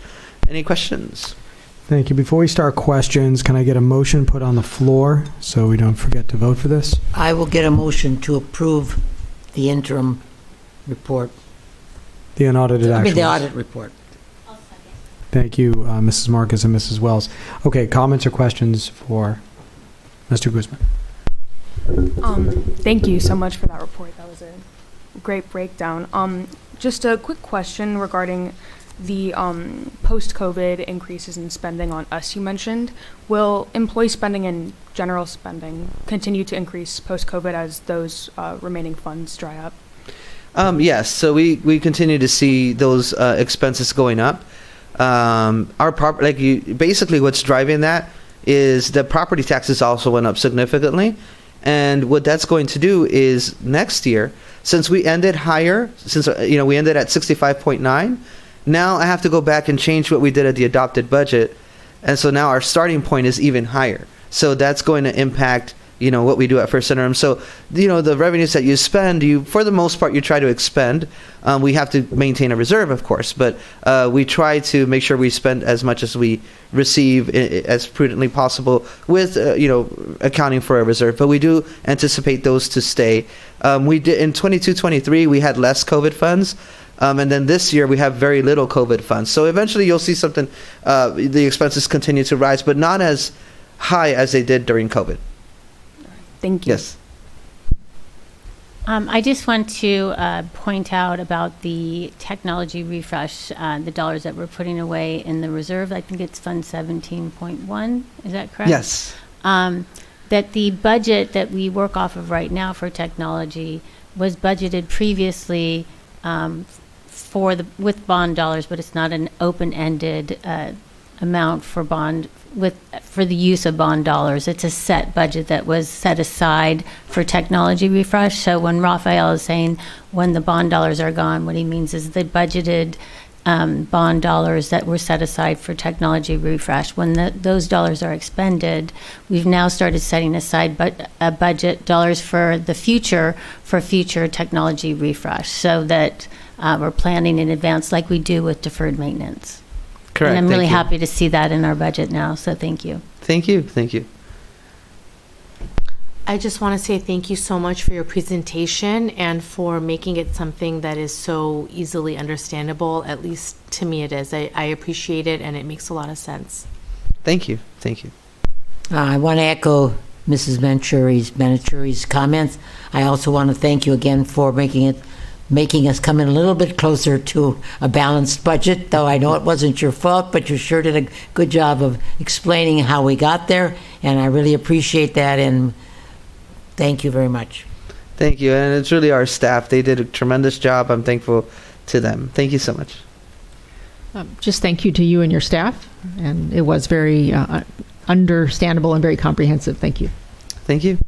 Any questions? Thank you. Before we start questions, can I get a motion put on the floor so we don't forget to vote for this? I will get a motion to approve the interim report. The unaudited actuals. The audit report. Thank you, Mrs. Marcus and Mrs. Wells. Okay, comments or questions for Mr. Guzman? Thank you so much for that report. That was a great breakdown. Just a quick question regarding the post-COVID increases in spending on us you mentioned. Will employee spending and general spending continue to increase post-COVID as those remaining funds dry up? Yes, so we continue to see those expenses going up. Basically what's driving that is the property taxes also went up significantly. And what that's going to do is next year, since we ended higher, we ended at 65.9, now I have to go back and change what we did at the adopted budget. And so now our starting point is even higher. So that's going to impact, what we do at first interim. So, the revenues that you spend, for the most part, you try to expend. We have to maintain a reserve, of course, but we try to make sure we spend as much as we receive as prudently possible with, accounting for a reserve. But we do anticipate those to stay. We did in 22-23, we had less COVID funds. And then this year we have very little COVID funds. So eventually you'll see something, the expenses continue to rise, but not as high as they did during COVID. Thank you. Yes. I just want to point out about the technology refresh, the dollars that we're putting away in the reserve. I think it's Fund 17.1. Is that correct? Yes. That the budget that we work off of right now for technology was budgeted previously with bond dollars, but it's not an open-ended amount for the use of bond dollars. It's a set budget that was set aside for technology refresh. So when Raphael is saying when the bond dollars are gone, what he means is the budgeted bond dollars that were set aside for technology refresh. When those dollars are expended, we've now started setting aside budget dollars for the future, for future technology refresh, so that we're planning in advance like we do with deferred maintenance. Correct. And I'm really Thank you. happy to see that in our budget now, so thank you. Thank you. Thank you. I just want to say thank you so much for your presentation and for making it something that is so easily understandable. At least to me it is. I appreciate it, and it makes a lot of sense. Thank you. Thank you. I want to echo Mrs. Manchuri's comments. I also want to thank you again for making us come in a little bit closer to a balanced budget, though I know it wasn't your fault, but you sure did a good job of explaining how we got there, and I really appreciate that, and thank you very much. Thank you. And it's really our staff. They did a tremendous job. I'm thankful to them. Thank you so much. Just thank you to you and your staff. And it was very understandable and very comprehensive. Thank you. Thank you.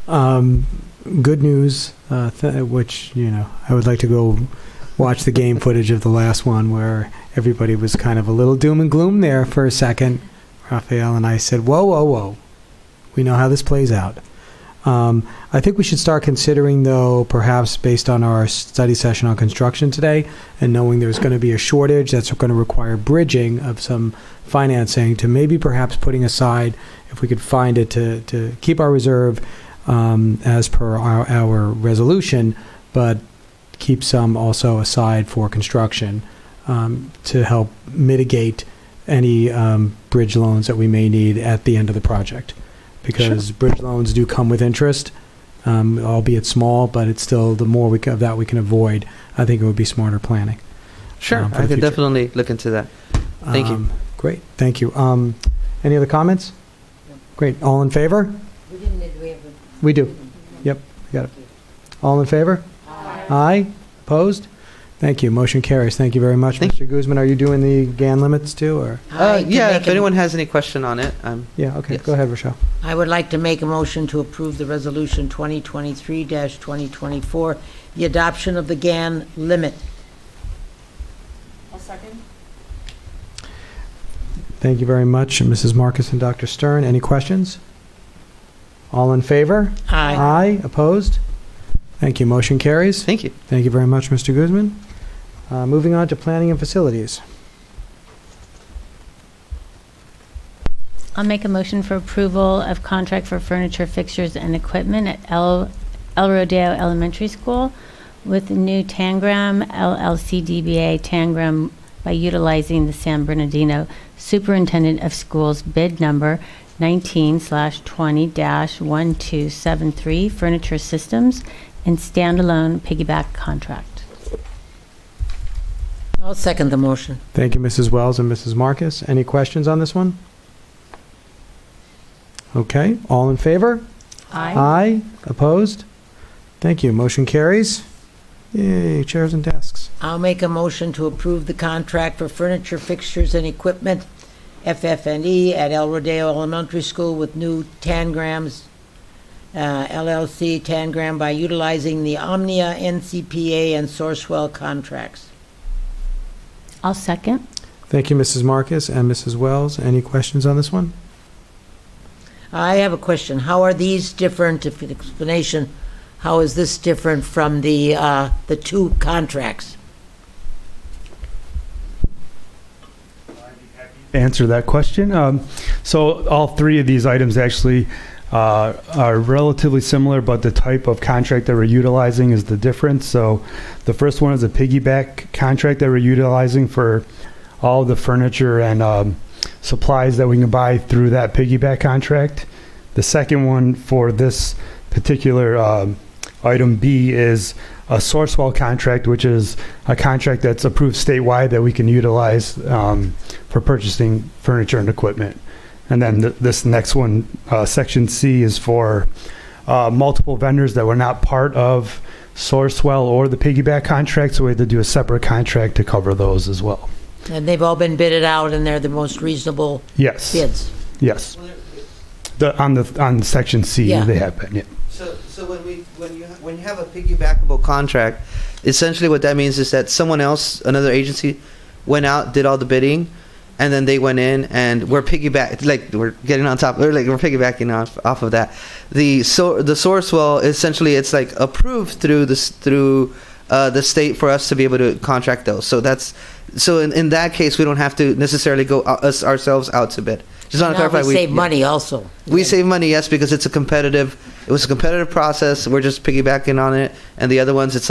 Good news, which, I would like to go watch the game footage of the last one where everybody was kind of a little doom and gloom there for a second. Raphael and I said, whoa, whoa, whoa. We know how this plays out. I think we should start considering, though, perhaps based on our study session on construction today and knowing there's going to be a shortage that's going to require bridging of some financing, to maybe perhaps putting aside, if we could find it, to keep our reserve as per our resolution, but keep some also aside for construction to help mitigate any bridge loans that we may need at the end of the project. Because bridge loans do come with interest, albeit small, but it's still, the more of that we can avoid, I think it would be smarter planning. Sure. For the I can future. definitely look into that. Thank you. Great. Thank you. Any other comments? Great. All in favor? We do. Yep. We got it. All in favor? Aye. Opposed? Thank you. Motion carries. Thank you very much. Mr. Guzman, are you doing the GAN limits too? Or? Yeah, if anyone has any question on it. Yeah, okay. Yes. Go ahead, Rochelle. I would like to make a motion to approve the resolution 2023-2024, the adoption of the GAN limit. I'll second. Thank you very much, Mrs. Marcus and Dr. Stern. Any questions? All in favor? Aye. Aye. Opposed? Thank you. Motion carries. Thank you. Thank you very much, Mr. Guzman. Moving on to planning and facilities. I'll make a motion for approval of contract for furniture, fixtures, and equipment at El Rodeo Elementary School with new Tangram LLC DBA Tangram by utilizing the San Bernardino Superintendent of Schools bid number 19/20-1273 furniture systems and standalone piggyback contract. I'll second the motion. Thank you, Mrs. Wells and Mrs. Marcus. Any questions on this one? Okay. All in favor? Aye. Aye. Opposed? Thank you. Motion carries. Yay, chairs and desks. I'll make a motion to approve the contract for furniture, fixtures, and equipment, FF&E, at El Rodeo Elementary School with new Tangrams LLC Tangram by utilizing the Omnia, NCPA, and Sourcewell contracts. I'll second. Thank you, Mrs. Marcus and Mrs. Wells. Any questions on this one? I have a question. How are these different, if an explanation, how is this different from the two contracts? Answer that question. So all three of these items actually are relatively similar, but the type of contract that we're utilizing is the difference. So the first one is a piggyback contract that we're utilizing for all the furniture and supplies that we can buy through that piggyback contract. The second one for this particular item B is a Sourcewell contract, which is a contract that's approved statewide that we can utilize for purchasing furniture and equipment. And then this next one, Section C, is for multiple vendors that were not part of Sourcewell or the piggyback contract, so we had to do a separate contract to cover those as well. And they've all been bidded out, and they're the most reasonable Yes. bids. Yes. On Section C, Yeah. they have been, yeah. So when you have a piggybackable contract, essentially what that means is that someone else, another agency, went out, did all the bidding, and then they went in and we're we're getting on top, we're piggybacking off of that. The source well, essentially it's like approved through the state for us to be able to contract those. So in that case, we don't have to necessarily go us ourselves out to bid. Just want to Now clarify. we save money also. We save money, yes, because it was a competitive process. We're just piggybacking on it, and the other ones, it's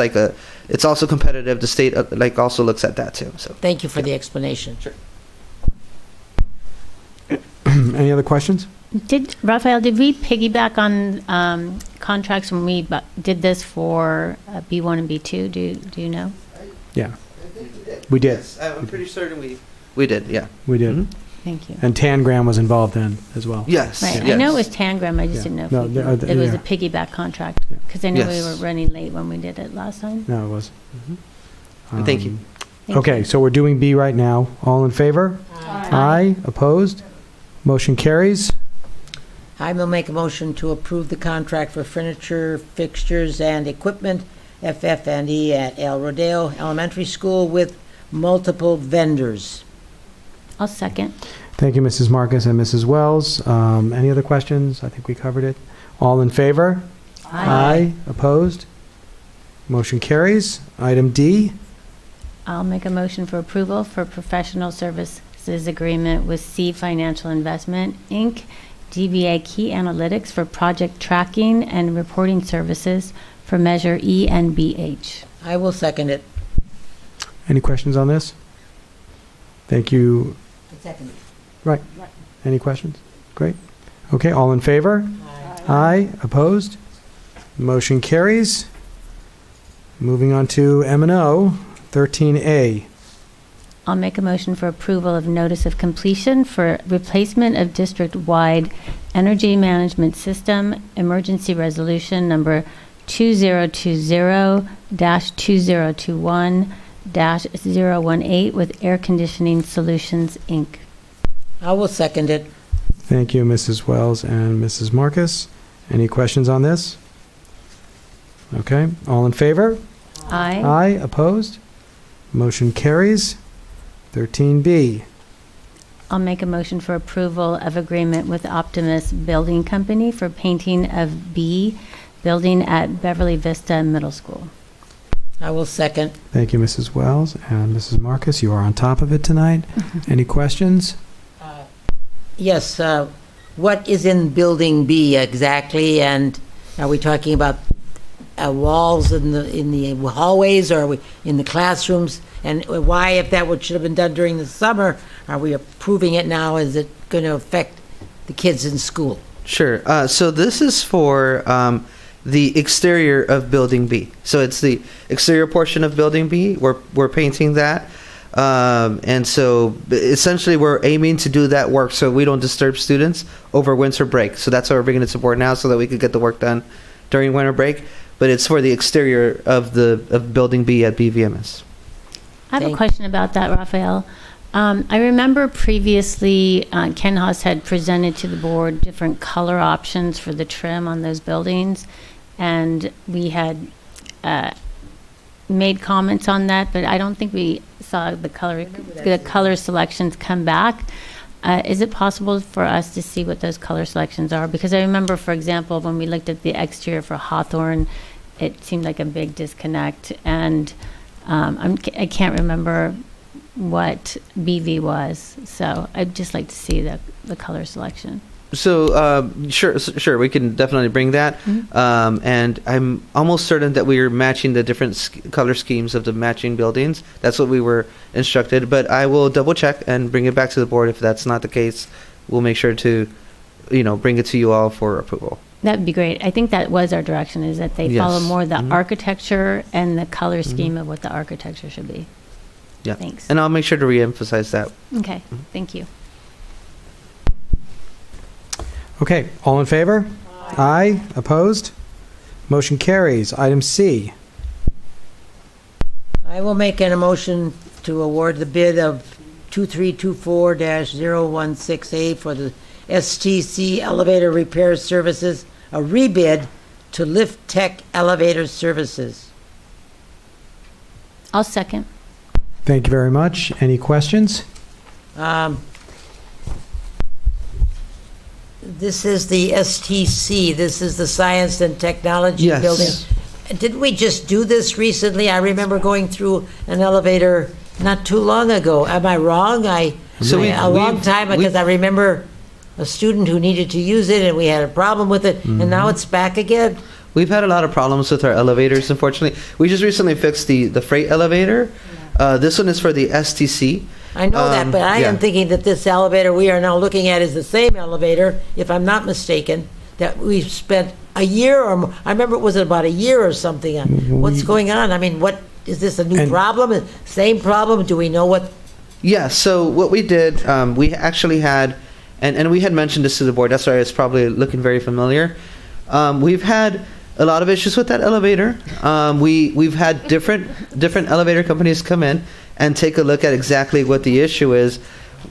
also competitive. The state also looks at that too. So Thank you for the explanation. Sure. Any other questions? Raphael, did we piggyback on contracts when we did this for B1 and B2? Do you know? Yeah. We did. Yes, I'm pretty certain we did. Yeah, We did. Mhm. Thank you. And Tangram was involved then as well. Yes. Right. Yes. I know it was Tangram. I just Yeah. didn't know if No, it was yeah. a piggyback contract Yeah. because I know we Yes. were running late when we did it last time. No, it was. Thank you. Thank Okay, so we're doing B right now. All in favor? Aye. Opposed? Motion carries. I will make a motion to approve the contract for furniture, fixtures, and equipment, FF&E at El Rodeo Elementary School with multiple vendors. I'll second. Thank you, Mrs. Marcus and Mrs. Wells. Any other questions? I think we covered it. All in favor? Opposed? Motion carries. Item D. I'll make a motion for approval for professional services agreement with C Financial Investment, Inc., DBA Key Analytics for project tracking and reporting services for Measure E and BH. I will second it. Any questions on this? Thank you. Second. Right. Any questions? Great. Okay, all in favor? Aye. Opposed? Motion carries. Moving on to M&O, 13A. I'll make a motion for approval of notice of completion for replacement of district-wide energy management system emergency resolution number 2020-2021-018 with Air Conditioning Solutions, Inc. I will second it. Thank you, Mrs. Wells and Mrs. Marcus. Any questions on this? Okay, all in favor? Aye. Aye. Opposed? Motion carries. 13B. I'll make a motion for approval of agreement with Optimus Building Company for painting of B building at Beverly Vista Middle School. I will second. Thank you, Mrs. Wells and Mrs. Marcus. You are on top of it tonight. Any questions? Yes, what is in Building B exactly, and are we talking about walls in the hallways, or are we in the classrooms? And why, if that should have been done during the summer, are we approving it now? Is it going to affect the kids in school? Sure. So this is for the exterior of Building B. So it's the exterior portion of Building B. We're painting that. And so essentially we're aiming to do that work so we don't disturb students over winter break. So that's why we're bringing it to board now, so that we could get the work done during winter break. But it's for the exterior of Building B at BVMS. I have a question about that, Raphael. I remember previously Ken Haas had presented to the board different color options for the trim on those buildings, and we had made comments on that, but I don't think we saw the color selections come back. Is it possible for us to see what those color selections are? Because I remember, for example, when we looked at the exterior for Hawthorne, it seemed like a big disconnect, and I can't remember what BV was, so I'd just like to see the color selection. So sure, we can definitely bring that. And I'm almost certain that we are matching the different color schemes of the matching buildings. That's what we were instructed. But I will double check and bring it back to the board. If that's not the case, we'll make sure to, bring it to you all for approval. That would be great. I think that was our direction, is that they follow Yes. more the architecture and the color scheme of what the architecture should be. Yeah. Thanks. And I'll make sure to reemphasize that. Okay, thank you. Okay, all in favor? Aye. Opposed? Motion carries. Item C. I will make an motion to award the bid of 2324-016A for the STC Elevator Repair Services, a rebid to Lift Tech Elevator Services. I'll second. Thank you very much. Any questions? This is the STC. This is the Science and Technology Yes. Building. Didn't we just do this recently? I remember going through an elevator not too long ago. Am I wrong? So a long time, because I remember a student who needed to use it and we had a problem with it, and now it's back again. We've had a lot of problems with our elevators, unfortunately. We just recently fixed the freight elevator. This one is for the STC. I know that, but I am thinking that this elevator we are now looking at is the same elevator, if I'm not mistaken, that we've spent a year or more. I remember it was about a year or something. What's going on? I mean, what is this, a new problem? Same problem? Do we know what? Yeah, so what we did, we actually had, and we had mentioned this to the board, that's why it's probably looking very familiar. We've had a lot of issues with that elevator. We've had different elevator companies come in and take a look at exactly what the issue is.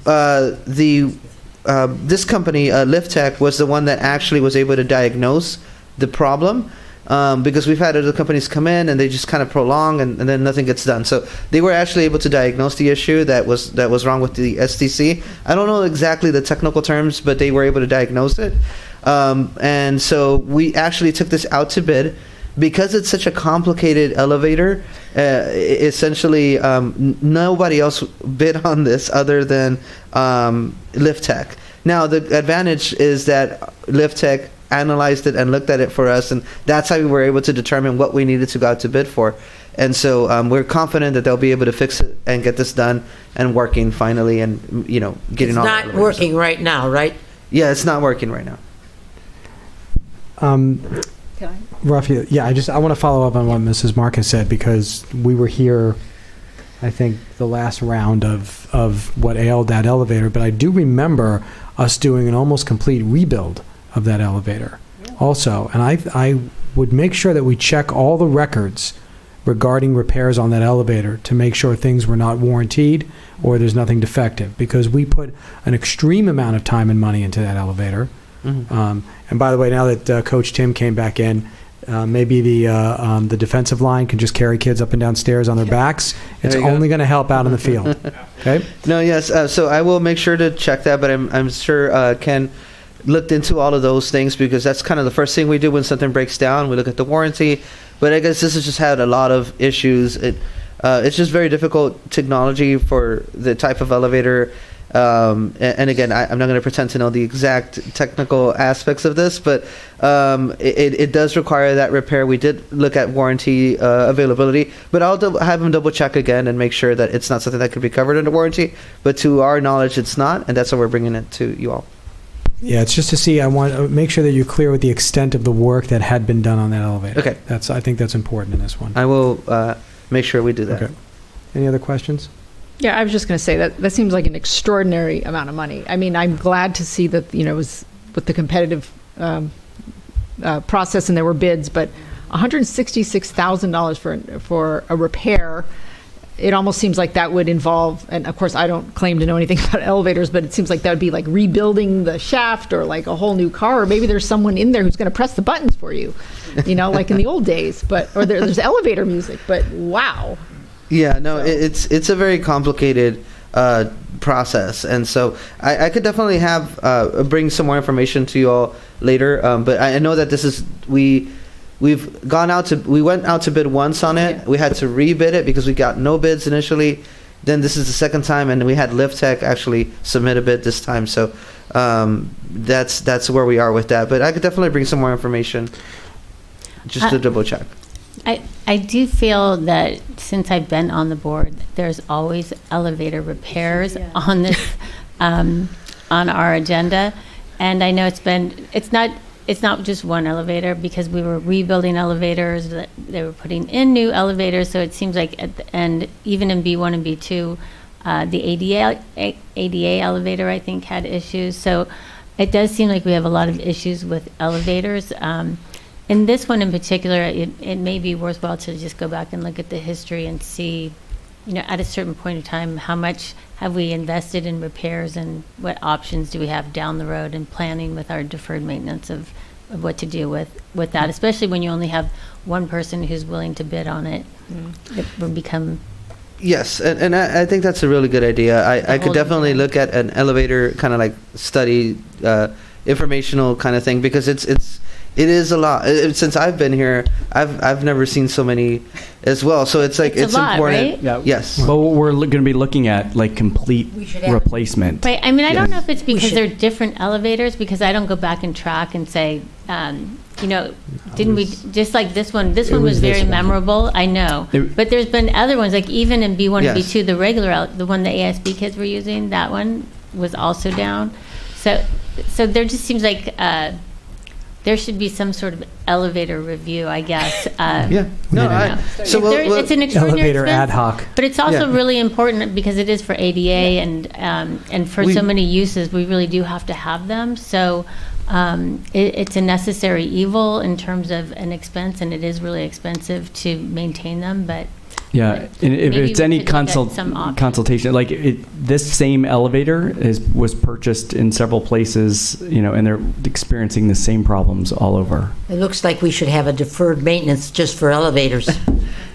This company, Lift Tech, was the one that actually was able to diagnose the problem, because we've had other companies come in and they just kind of prolong and then nothing gets done. So they were actually able to diagnose the issue that was wrong with the STC. I don't know exactly the technical terms, but they were able to diagnose it. And so we actually took this out to bid. Because it's such a complicated elevator, essentially nobody else bid on this other than Lift Tech. Now, the advantage is that Lift Tech analyzed it and looked at it for us, and that's how we were able to determine what we needed to go out to bid for. And so we're confident that they'll be able to fix it and get this done and working finally, and getting all. It's not working right now, right? Yeah, it's not working right now. Rafi, yeah, I want to follow up on what Mrs. Marcus said, because we were here, I think, the last round of what ailed that elevator, but I do remember us doing an almost complete rebuild of that elevator also. And I would make sure that we check all the records regarding repairs on that elevator to make sure things were not warranted or there's nothing defective, because we put an extreme amount of time and money into that elevator. Mm-hmm. And by the way, now that Coach Tim came back in, maybe the defensive line can just carry kids up and down stairs on their backs. It's only going to help out in the field. Okay? No, yes. So I will make sure to check that, but I'm sure Ken looked into all of those things, because that's kind of the first thing we do when something breaks down. We look at the warranty. But I guess this has just had a lot of issues. It's just very difficult technology for the type of elevator. And again, I'm not going to pretend to know the exact technical aspects of this, but it does require that repair. We did look at warranty availability, but I'll have them double check again and make sure that it's not something that could be covered under warranty. But to our knowledge, it's not, and that's why we're bringing it to you all. Yeah, it's just to see. I want to make sure that you're clear with the extent of the work that had been done on that elevator. Okay. I think that's important in this one. I will make sure we do that. Okay. Any other questions? Yeah, I was just going to say that seems like an extraordinary amount of money. I mean, I'm glad to see that, it was with the competitive process and there were bids, but $166,000 for a repair, it almost seems like that would involve, and of course I don't claim to know anything about elevators, but it seems like that would be like rebuilding the shaft or like a whole new car, or maybe there's someone in there who's going to press the buttons for you, like in the old days, or there's elevator music, but wow. Yeah, no, it's a very complicated process, and so I could definitely bring some more information to you all later. But I know that this is we went out to bid once on it. Yeah. We had to rebid it because we got no bids initially. Then this is the second time, and we had Lift Tech actually submit a bid this time. So that's where we are with that. But I could definitely bring some more information just to double check. I do feel that since I've been on the board, there's always elevator repairs on this on our agenda, and I know it's not just one elevator, because we were rebuilding elevators. They were putting in new elevators, so it seems like at the end, even in B1 and B2, the ADA elevator I think had issues. So it does seem like we have a lot of issues with elevators. In this one in particular, it may be worthwhile to just go back and look at the history and see, at a certain point in time, how much have we invested in repairs and what options do we have down the road, and planning with our deferred maintenance of of what to do with that, especially when you only have one person who's willing to bid on it. It will become Yes, and I think that's a really good idea. I could definitely look at an elevator kind of like study, informational kind of thing, because it is a lot. Since I've been here, I've never seen so many as well. So it's like it's a lot, important. right? Yeah. Yes. Well, we're going to be looking at like complete We should have- replacement. Right. I mean, I don't Yes. know if it's because should- they're different elevators, because I don't go back and track and say, didn't we, just like this one was was very this one. memorable, I know. It- But there's been other ones, like even in B1 and Yes. B2, the regular, the one the ASB kids were using, that one was also down. So there just seems like there should be some sort of elevator review, I guess. Yeah. No. So It's an extraordinary Elevator ad expense, hoc. but it's also Yeah. really important because it is for ADA and for so many uses, we really do have to have them. So it's a necessary evil in terms of an expense, and it is really expensive to maintain them, but Yeah, and if maybe it's we any could look at some options. consultation, like this same elevator was purchased in several places, and they're experiencing the same problems all over. It looks like we should have a deferred maintenance just for elevators.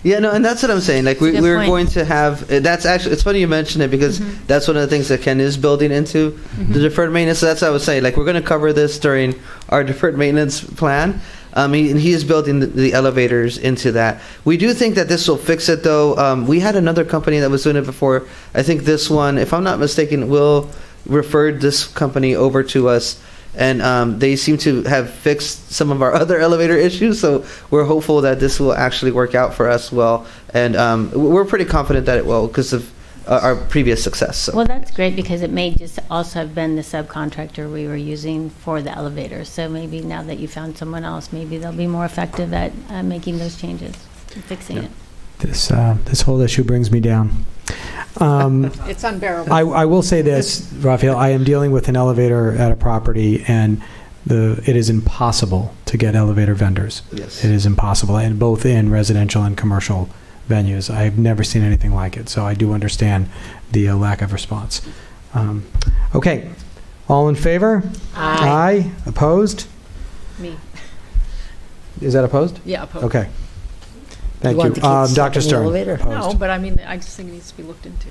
Yeah, no, and that's what I'm saying. Like Good we're point. going to have. That's actually. It's funny you mention it, because that's one of the things that Ken is building into the deferred maintenance. So that's what I was saying. Like we're going to cover this during our deferred maintenance plan. He is building the elevators into that. We do think that this will fix it, though. We had another company that was doing it before. I think this one, if I'm not mistaken, Will referred this company over to us, and they seem to have fixed some of our other elevator issues. So we're hopeful that this will actually work out for us well, and we're pretty confident that it will because of our previous success. So. well, that's great, because it may just also have been the subcontractor we were using for the elevator. So maybe now that you found someone else, maybe they'll be more effective at making those changes and fixing it. This whole issue brings me down. It's unbearable. I will say this, Raphael, I am dealing with an elevator at a property, and it is impossible to get elevator vendors. Yes. It is impossible, and both in residential and commercial venues. I've never seen anything like it, so I do understand the lack of response. Okay, all in favor? Aye. Opposed? Me. Is that opposed? Yeah, opposed. Okay. Thank want you. the kids stuck Dr. in the Stern? elevator? Opposed. No, but I mean, I just think it needs to be looked into.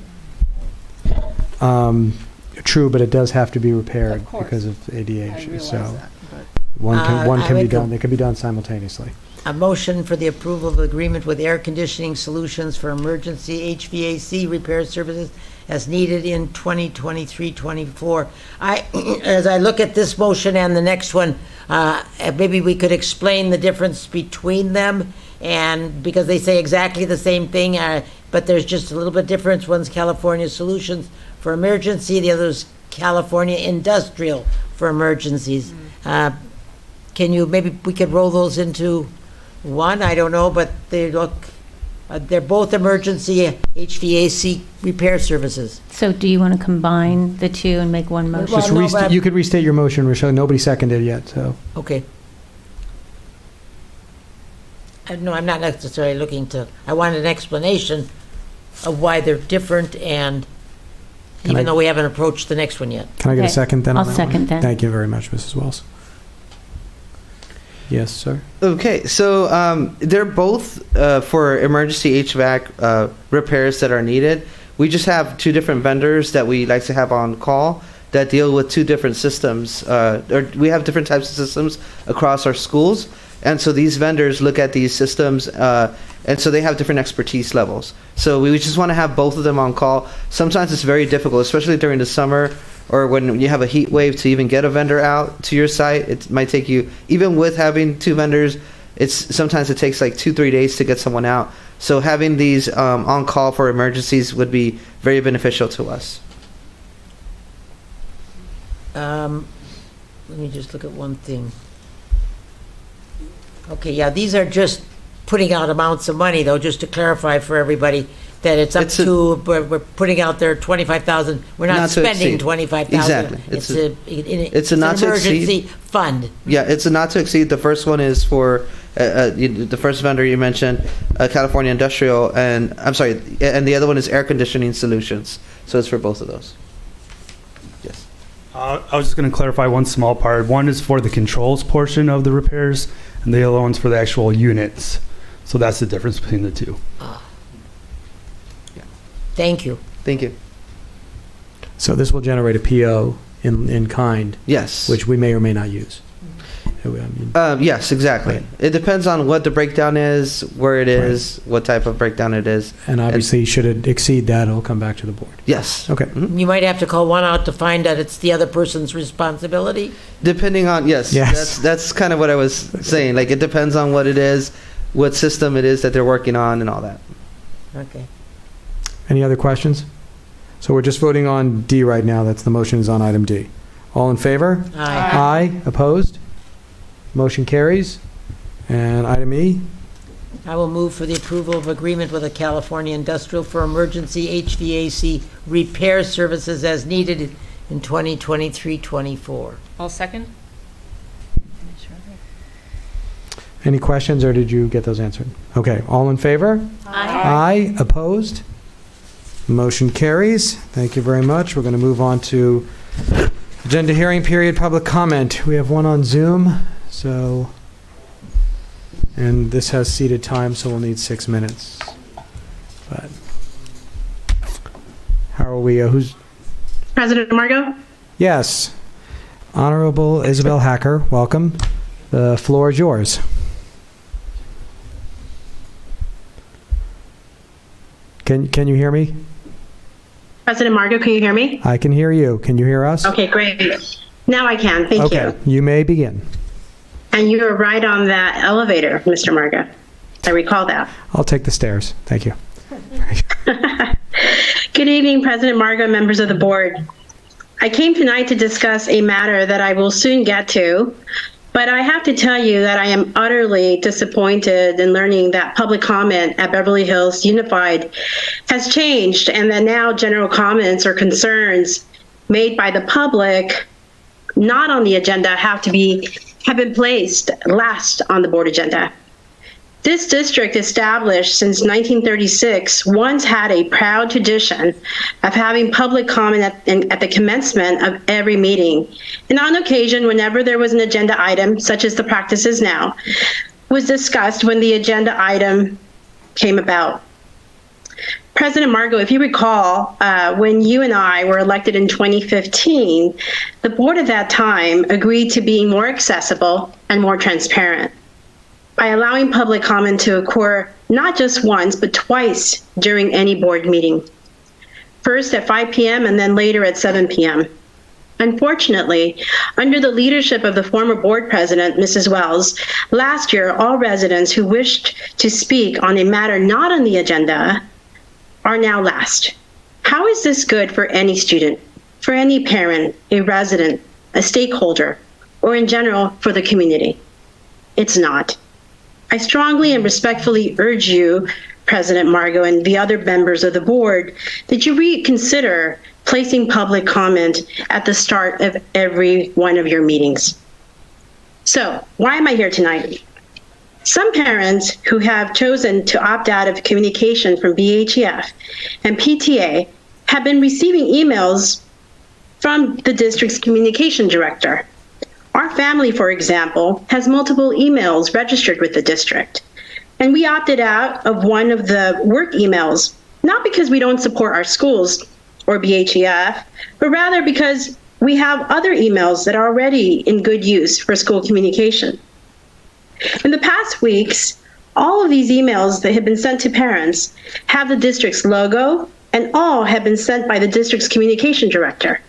True, but it does have to be repaired Of course. because of ADA I issues. realize So that, but one I can be would go- done. They can be done simultaneously. A motion for the approval of the agreement with Air Conditioning Solutions for emergency HVAC repair services as needed in 2023-24. As I look at this motion and the next one, maybe we could explain the difference between them, and because they say exactly the same thing, but there's just a little bit difference. One's California Solutions for emergency, the other's California Industrial for emergencies. Can you, maybe we could roll those into one? I don't know, but they look, they're both emergency HVAC repair services. So do you want to combine the two and make one motion? Well, Just no, but- you could restate your motion, Rochelle. Nobody seconded yet, so. Okay. No, I'm not necessarily looking to, I wanted an explanation of why they're different, and Can even I- though we haven't approached the next one yet. Can I get a Okay. second then? on I'll that second one? that. Thank you very much, Mrs. Wells. Yes, sir. Okay, so they're both for emergency HVAC repairs that are needed. We just have two different vendors that we like to have on call that deal with two different systems. Or we have different types of systems across our schools, and so these vendors look at these systems, and so they have different expertise levels. So we just want to have both of them on call. Sometimes it's very difficult, especially during the summer, or when you have a heat wave, to even get a vendor out to your site. It might take you, even with having two vendors, sometimes it takes like 2-3 days to get someone out. So having these on call for emergencies would be very beneficial to us. Let me just look at one thing. Okay, yeah, these are just putting out amounts of money, though, just to clarify for everybody, that it's up It's a- to, we're putting out there 25,000, we're not Not to spending exceed. 25,000. Exactly. It's not an to exceed. emergency fund. Yeah, it's a not to exceed. The first one is for the first vendor you mentioned, California Industrial, and I'm sorry, and the other one is Air Conditioning Solutions. So it's for both of those. Yes. I was just going to clarify one small part. One is for the controls portion of the repairs, and the other one's for the actual units. So that's the difference between the two. Thank you. Thank you. So this will generate a PO in kind, Yes. which we may or may not use. I mean, Yes, exactly. Right. It depends on what the breakdown is, where it is, what type of breakdown it is. and obviously, should it exceed that, it'll come back to the board. Yes. Okay. Mhm. You might have to call one out to find out it's the other person's responsibility. Depending on, yes. Yes. That's kind of what I was saying. Like, it depends on what it is, what system it is that they're working on, and all that. Okay. Any other questions? So we're just voting on D right now. That's the motion is on item D. All in favor? Aye. Aye. Opposed? Motion carries. And item E? I will move for the approval of agreement with a California industrial for emergency HVAC repair services as needed in 2023-24. I'll second. Any questions, or did you get those answered? Okay. All in favor? Aye. Opposed? Motion carries. Thank you very much. We're going to move on to agenda hearing period, public comment. We have one on Zoom, so, and this has seated time, so we'll need 6 minutes. But how are we? Who's? President Margot? Yes. Honorable Isabel Hacker, welcome. The floor is yours. Can you hear me? President Margot, can you hear me? I can hear you. Can you hear us? Okay, great. Now I can. Thank Okay, you. you may begin. And you were right on that elevator, Mr. Margot. I recall that. I'll take the stairs. Thank you. Good evening, President Margot, members of the board. I came tonight to discuss a matter that I will soon get to, but I have to tell you that I am utterly disappointed in learning that public comment at Beverly Hills Unified has changed, and that now general comments or concerns made by the public not on the agenda have been placed last on the board agenda. This district, established since 1936, once had a proud tradition of having public comment at the commencement of every meeting. And on occasion, whenever there was an agenda item, such as the practice is now, was discussed when the agenda item came about. President Margot, if you recall, when you and I were elected in 2015, the board at that time agreed to being more accessible and more transparent by allowing public comment to occur not just once, but twice during any board meeting. First at 5 p.m. and then later at 7 p.m. Unfortunately, under the leadership of the former board president, Mrs. Wells, last year, all residents who wished to speak on a matter not on the agenda are now last. How is this good for any student, for any parent, a resident, a stakeholder, or in general for the community? It's not. I strongly and respectfully urge you, President Margot, and the other members of the board, that you reconsider placing public comment at the start of every one of your meetings. So, why am I here tonight? Some parents who have chosen to opt out of communication from BHEF and PTA have been receiving emails from the district's communication director. Our family, for example, has multiple emails registered with the district, and we opted out of one of the work emails, not because we don't support our schools or BHEF, but rather because we have other emails that are already in good use for school communication. In the past weeks, all of these emails that have been sent to parents have the district's logo, and all have been sent by the district's communication director.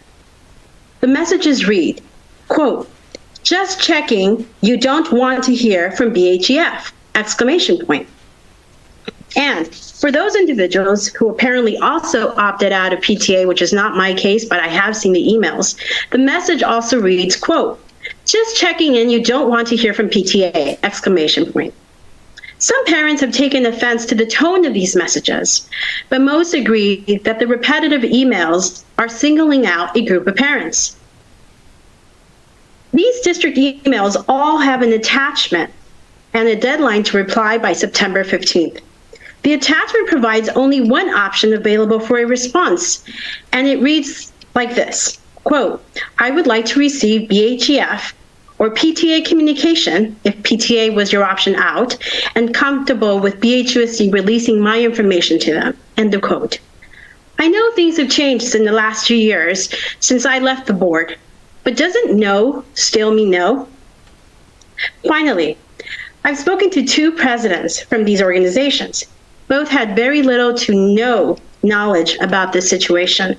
The messages read, quote, "Just checking, you don't want to hear from BHEF, exclamation point." And for those individuals who apparently also opted out of PTA, which is not my case, but I have seen the emails, the message also reads, quote, "Just checking in, you don't want to hear from PTA, exclamation point." Some parents have taken offense to the tone of these messages, but most agree that the repetitive emails are singling out a group of parents. These district emails all have an attachment and a deadline to reply by September 15th. The attachment provides only one option available for a response, and it reads like this, Quote, I would like to receive BHEF or PTA communication, if PTA was your option out, and comfortable with BHUSD releasing my information to them, end of quote. I know things have changed in the last few years since I left the board, but doesn't no still mean no? Finally, I've spoken to 2 presidents from these organizations. Both had very little to no knowledge about this situation.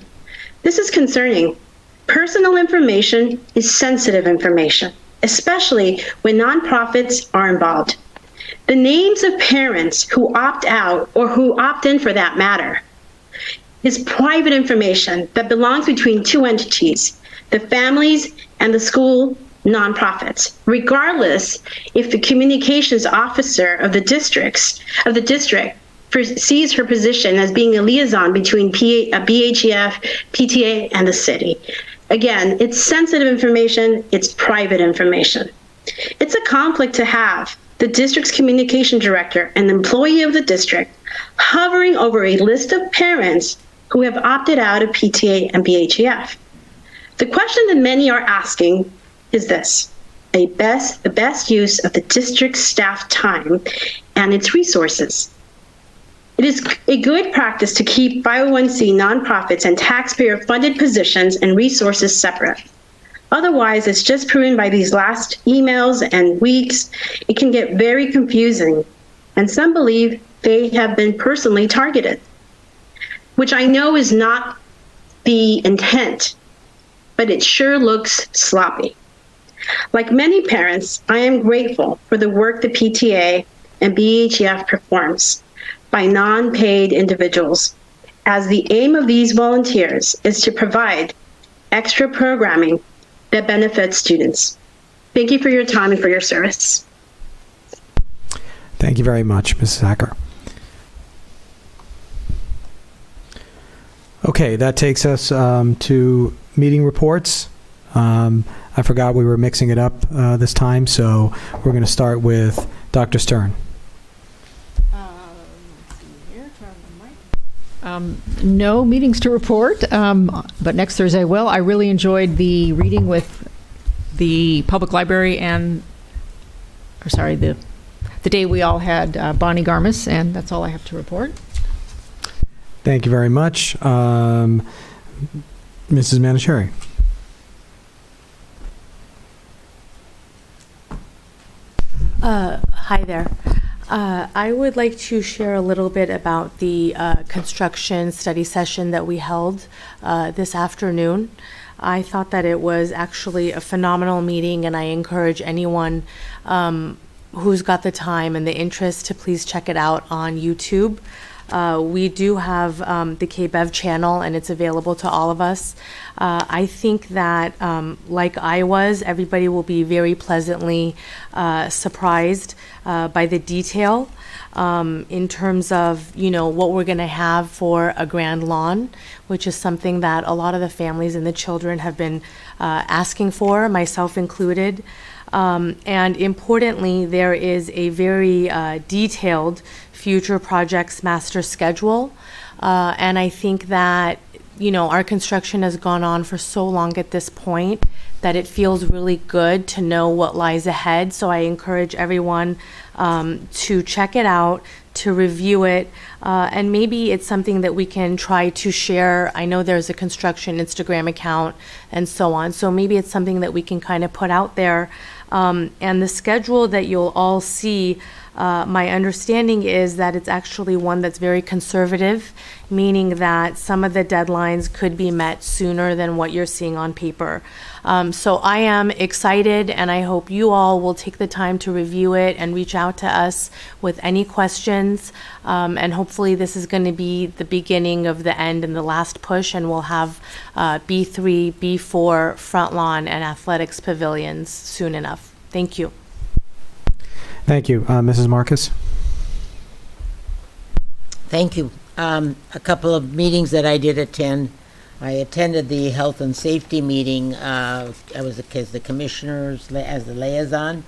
This is concerning. Personal information is sensitive information, especially when nonprofits are involved. The names of parents who opt out or who opt in for that matter is private information that belongs between 2 entities, the families and the school nonprofits, regardless if the communications officer of the district sees her position as being a liaison between BHEF, PTA, and the city. Again, it's sensitive information, it's private information. It's a conflict to have the district's communication director, an employee of the district, hovering over a list of parents who have opted out of PTA and BHEF. The question that many are asking is this: the best use of the district's staff time and its resources. It is a good practice to keep 501c nonprofits and taxpayer-funded positions and resources separate. Otherwise, it's just proven by these last emails and weeks, it can get very confusing, and some believe they have been personally targeted, which I know is not the intent, but it sure looks sloppy. Like many parents, I am grateful for the work the PTA and BHEF performs by non-paid individuals, as the aim of these volunteers is to provide extra programming that benefits students. Thank you for your time and for your service. Thank you very much, Mrs. Hacker. Okay, that takes us to meeting reports. I forgot we were mixing it up this time, so we're going to start with Dr. Stern. No meetings to report, but next Thursday I will. I really enjoyed the reading with the public library the day we all had Bonnie Garmis, and that's all I have to report. Thank you very much. Mrs. Manicherry. Hi there. I would like to share a little bit about the construction study session that we held this afternoon. I thought that it was actually a phenomenal meeting, and I encourage anyone who's got the time and the interest to please check it out on YouTube. We do have the KBEV channel, and it's available to all of us. I think that, like I was, everybody will be very pleasantly surprised by the detail in terms of, what we're going to have for a grand lawn, which is something that a lot of the families and the children have been asking for, myself included. And importantly, there is a very detailed future projects master schedule. And I think that, our construction has gone on for so long at this point that it feels really good to know what lies ahead. So I encourage everyone to check it out, to review it, and maybe it's something that we can try to share. I know there's a construction Instagram account and so on. So maybe it's something that we can kind of put out there. And the schedule that you'll all see, my understanding is that it's actually one that's very conservative, meaning that some of the deadlines could be met sooner than what you're seeing on paper. So I am excited, and I hope you all will take the time to review it and reach out to us with any questions. And hopefully this is going to be the beginning of the end and the last push, and we'll have B3, B4 front lawn and athletics pavilions soon enough. Thank you. Thank you. Mrs. Marcus? Thank you. A couple of meetings that I did attend. I attended the health and safety meeting. I was as the commissioners, as the liaison.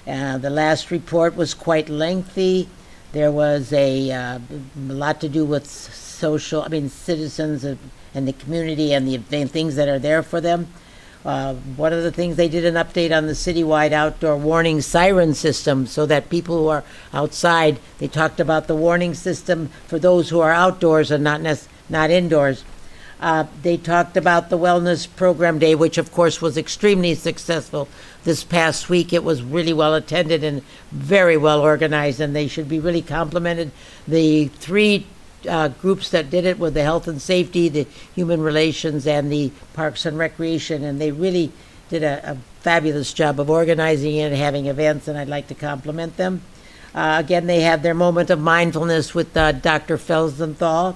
The last report was quite lengthy. There was a lot to do with citizens and the community and the things that are there for them. One of the things, they did an update on the citywide outdoor warning siren system so that people who are outside, they talked about the warning system for those who are outdoors and not indoors. They talked about the Wellness Program Day, which of course was extremely successful this past week. It was really well attended and very well organized, and they should be really complimented. The three groups that did it were the Health and Safety, the Human Relations, and the Parks and Recreation, and they really did a fabulous job of organizing it and having events, and I'd like to compliment them. Again, they had their moment of mindfulness with Dr. Felsenthal.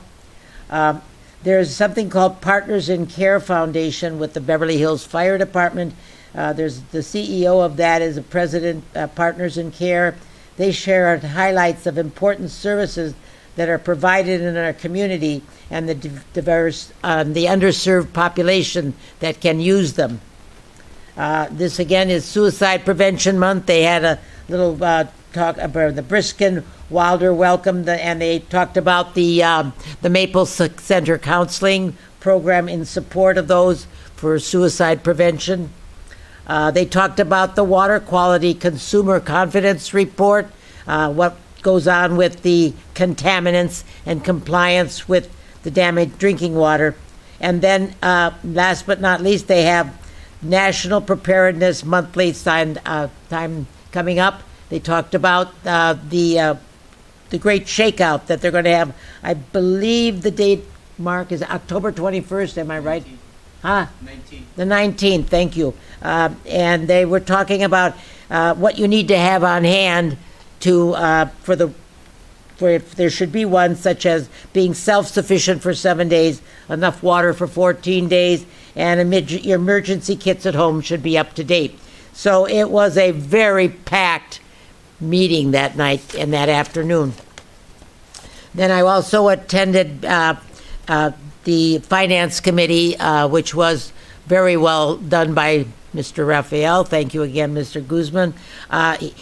There's something called Partners in Care Foundation with the Beverly Hills Fire Department. There's the CEO of that is the president, Partners in Care. They share highlights of important services that are provided in our community and the diverse, the underserved population that can use them. This again is Suicide Prevention Month. They had a little talk about the Briskin Wilder welcome, and they talked about the Maple Center counseling program in support of those for suicide prevention. They talked about the Water Quality Consumer Confidence Report, what goes on with the contaminants and compliance with the damaged drinking water. And then last but not least, they have National Preparedness Monthly time coming up. They talked about the great shakeout that they're going to have. I believe the date, Mark, is October 21st. Am I right? 19th. The 19th. Thank you. And they were talking about what you need to have on hand to for if there should be one, such as being self-sufficient for 7 days, enough water for 14 days, and your emergency kits at home should be up to date. So it was a very packed meeting that night and that afternoon. Then I also attended the Finance Committee, which was very well done by Mr. Raphael. Thank you again, Mr. Guzman.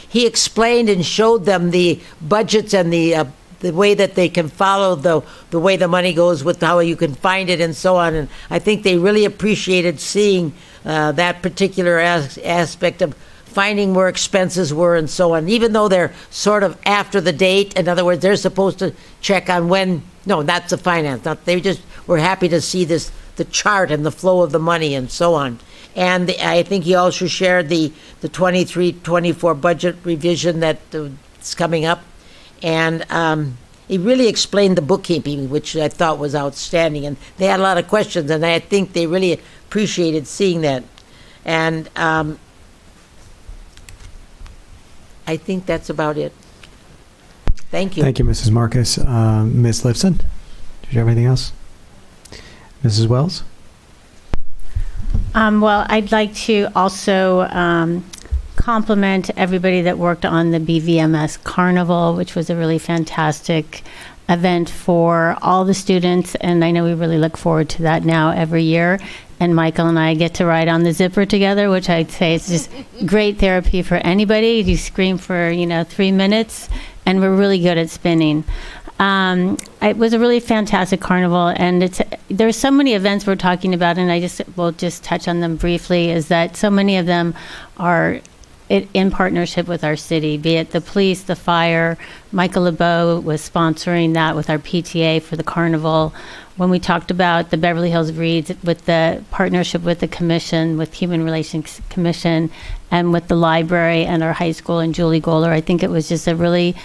He explained and showed them the budgets and the way that they can follow the way the money goes, with how you can find it and so on. And I think they really appreciated seeing that particular aspect of finding where expenses were and so on, even though they're sort of after the date. In other words, they're supposed to check on when, no, that's the finance. They just were happy to see the chart and the flow of the money and so on. And I think he also shared the 23-24 budget revision that's coming up. And he really explained the bookkeeping, which I thought was outstanding. And they had a lot of questions, and I think they really appreciated seeing that. And I think that's about it. Thank you. Thank you, Mrs. Marcus. Ms. Lifson, did you have anything else? Mrs. Wells? Well, I'd like to also compliment everybody that worked on the BVMS Carnival, which was a really fantastic event for all the students, and I know we really look forward to that now every year. And Michael and I get to ride on the zipper together, which I'd say is just great therapy for anybody. You scream for 3 minutes, and we're really good at spinning. It was a really fantastic carnival, and there's so many events we're talking about, and we'll just touch on them briefly, is that so many of them are in partnership with our city, be it the police, the fire. Michael LeBeau was sponsoring that with our PTA for the carnival. When we talked about the Beverly Hills Reads, with the partnership with the commission, with Human Relations Commission, and with the library and our high school and Julie Goller, I think it was just a really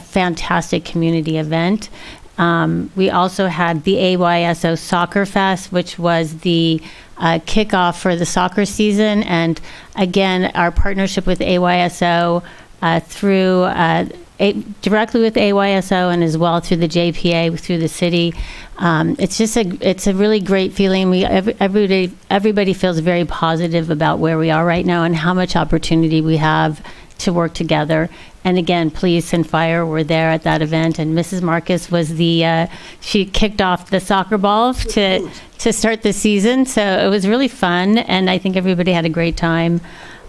fantastic community event. We also had the AYSO Soccer Fest, which was the kickoff for the soccer season. And again, our partnership with AYSO through directly with AYSO and as well through the JPA, through the city. It's a really great feeling. Everybody feels very positive about where we are right now and how much opportunity we have to work together. And again, police and fire were there at that event, and Mrs. Marcus was she kicked off the soccer ball to start the season. So it was really fun, and I think everybody had a great time.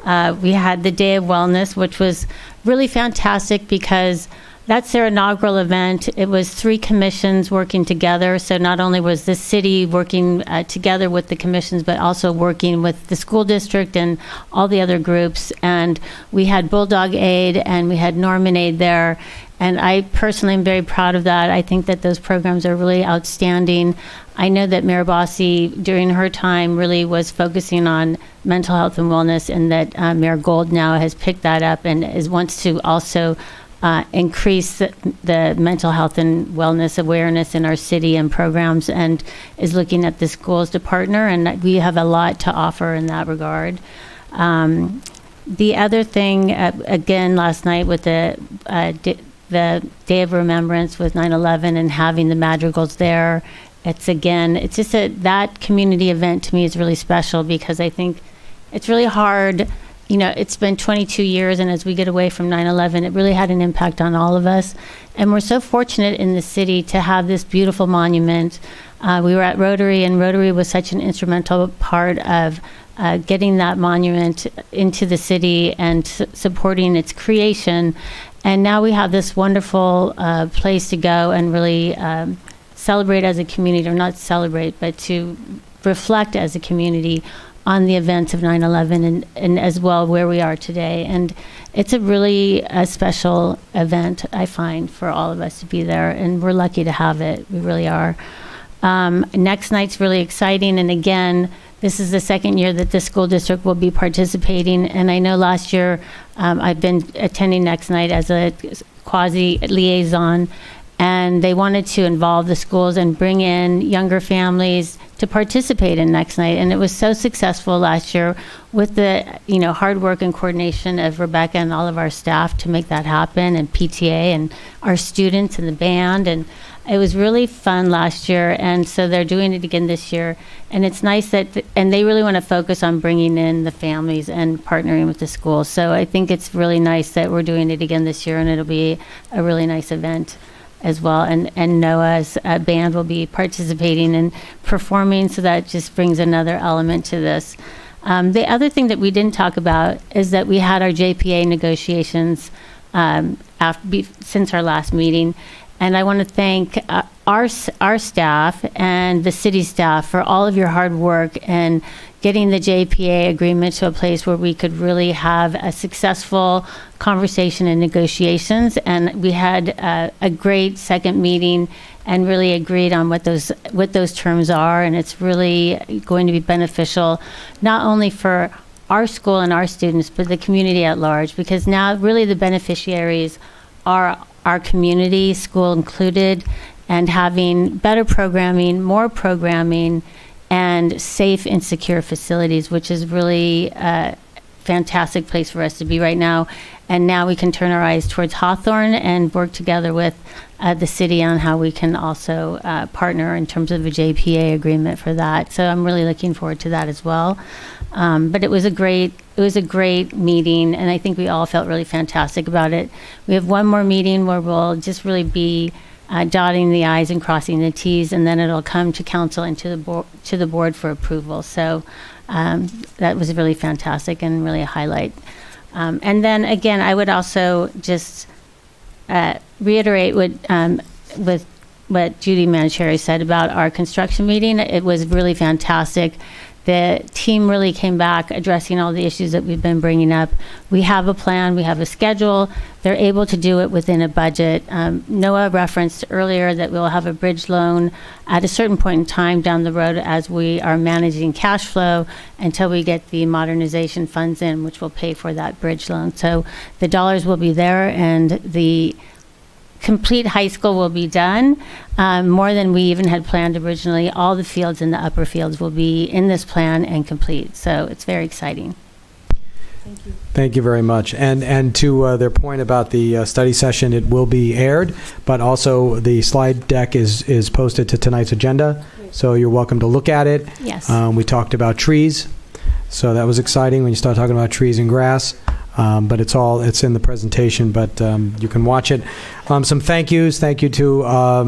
We had the Day of Wellness, which was really fantastic because that's their inaugural event. It was 3 commissions working together. So not only was the city working together with the commissions, but also working with the school district and all the other groups. And we had Bulldog Aid and we had Norman Aid there. And I personally am very proud of that. I think that those programs are really outstanding. I know that Mayor Bossi, during her time, really was focusing on mental health and wellness, and that Mayor Gold now has picked that up and wants to also increase the mental health and wellness awareness in our city and programs, and is looking at the schools to partner, and we have a lot to offer in that regard. The other thing, again, last night with the Day of Remembrance with 9/11 and having the madrigals there, it's just that community event to me is really special, because I think it's really hard. It's been 22 years, and as we get away from 9/11, it really had an impact on all of us. And we're so fortunate in the city to have this beautiful monument. We were at Rotary, and Rotary was such an instrumental part of getting that monument into the city and supporting its creation. And now we have this wonderful place to go and really celebrate as a community, or not celebrate, but to reflect as a community on the events of 9/11 and as well where we are today. And it's a really special event, I find, for all of us to be there, and we're lucky to have it. We really are. Next night's really exciting, and again, this is the second year that the school district will be participating, and I know last year I've been attending next night as a quasi liaison, and they wanted to involve the schools and bring in younger families to participate in next night. And it was so successful last year with the hard work and coordination of Rebecca and all of our staff to make that happen, and PTA and our students and the band. And it was really fun last year, and so they're doing it again this year. And it's nice that, and they really want to focus on bringing in the families and partnering with the schools. So I think it's really nice that we're doing it again this year, and it'll be a really nice event as well. And Noah's band will be participating and performing, so that just brings another element to this. The other thing that we didn't talk about is that we had our JPA negotiations since our last meeting. And I want to thank our staff and the city staff for all of your hard work and getting the JPA agreement to a place where we could really have a successful conversation and negotiations. And we had a great second meeting and really agreed on what those terms are. And it's really going to be beneficial, not only for our school and our students, but the community at large, because now really the beneficiaries are our community, school included, and having better programming, more programming, and safe and secure facilities, which is really a fantastic place for us to be right now. And now we can turn our eyes towards Hawthorne and work together with the city on how we can also partner in terms of a JPA agreement for that. So I'm really looking forward to that as well. But it was a great meeting, and I think we all felt really fantastic about it. We have one more meeting where we'll just really be dotting the I's and crossing the T's, and then it'll come to council and to the board for approval. So that was really fantastic and really a highlight. And then again, I would also just reiterate with what Judy Manicherry said about our construction meeting. It was really fantastic. The team really came back addressing all the issues that we've been bringing up. We have a plan, we have a schedule. They're able to do it within a budget. Noah referenced earlier that we'll have a bridge loan at a certain point in time down the road as we are managing cash flow until we get the modernization funds in, which will pay for that bridge loan. So the dollars will be there, and the complete high school will be done, more than we even had planned originally. All the fields in the upper fields will be in this plan and complete. So it's very exciting. Thank you. Thank you very much. And to their point about the study session, it will be aired, but also the slide deck is posted to tonight's agenda. So you're welcome to look at it. Yes. We talked about trees. So that was exciting when you start talking about trees and grass. But it's in the presentation, but you can watch it. Some thank yous. Thank you to our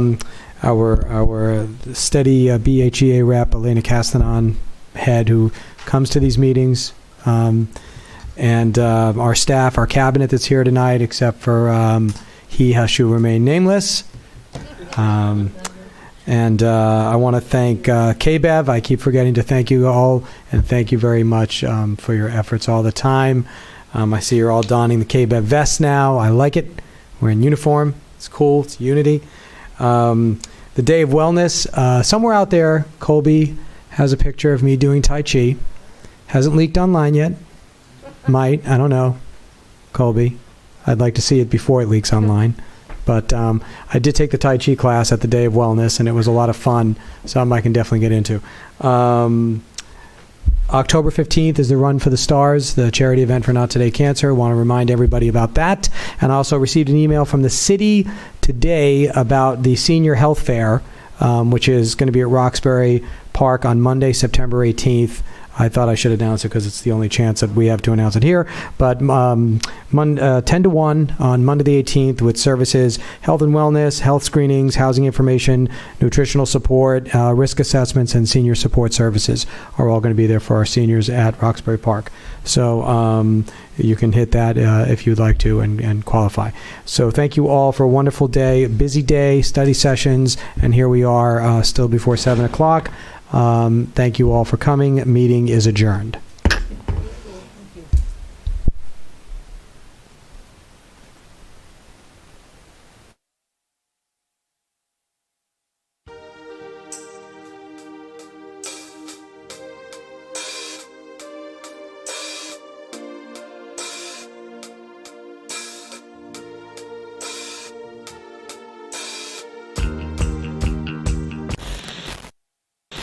steady BHEA rep, Elena Castanon, head, who comes to these meetings, and our staff, our cabinet that's here tonight, except for he shall remain nameless. And I want to thank KBEV. I keep forgetting to thank you all, and thank you very much for your efforts all the time. I see you're all donning the KBEV vest now. I like it. We're in uniform. It's cool. It's unity. The Day of Wellness. Somewhere out there, Colby has a picture of me doing Tai Chi. Hasn't leaked online yet. Might. I don't know. Colby. I'd like to see it before it leaks online. But I did take the Tai Chi class at the Day of Wellness, and it was a lot of fun. Something I can definitely get into. October 15th is the Run for the Stars, the charity event for Not Today Cancer. I want to remind everybody about that. And I also received an email from the city today about the Senior Health Fair, which is going to be at Roxbury Park on Monday, September 18th. I thought I should announce it because it's the only chance that we have to announce it here. But 10 to 1 on Monday the 18th with services, health and wellness, health screenings, housing information, nutritional support, risk assessments, and senior support services are all going to be there for our seniors at Roxbury Park. So you can hit that if you'd like to and qualify. So thank you all for a wonderful day, busy day, study sessions, and here we are still before 7 o'clock. Thank you all for coming. Meeting is adjourned.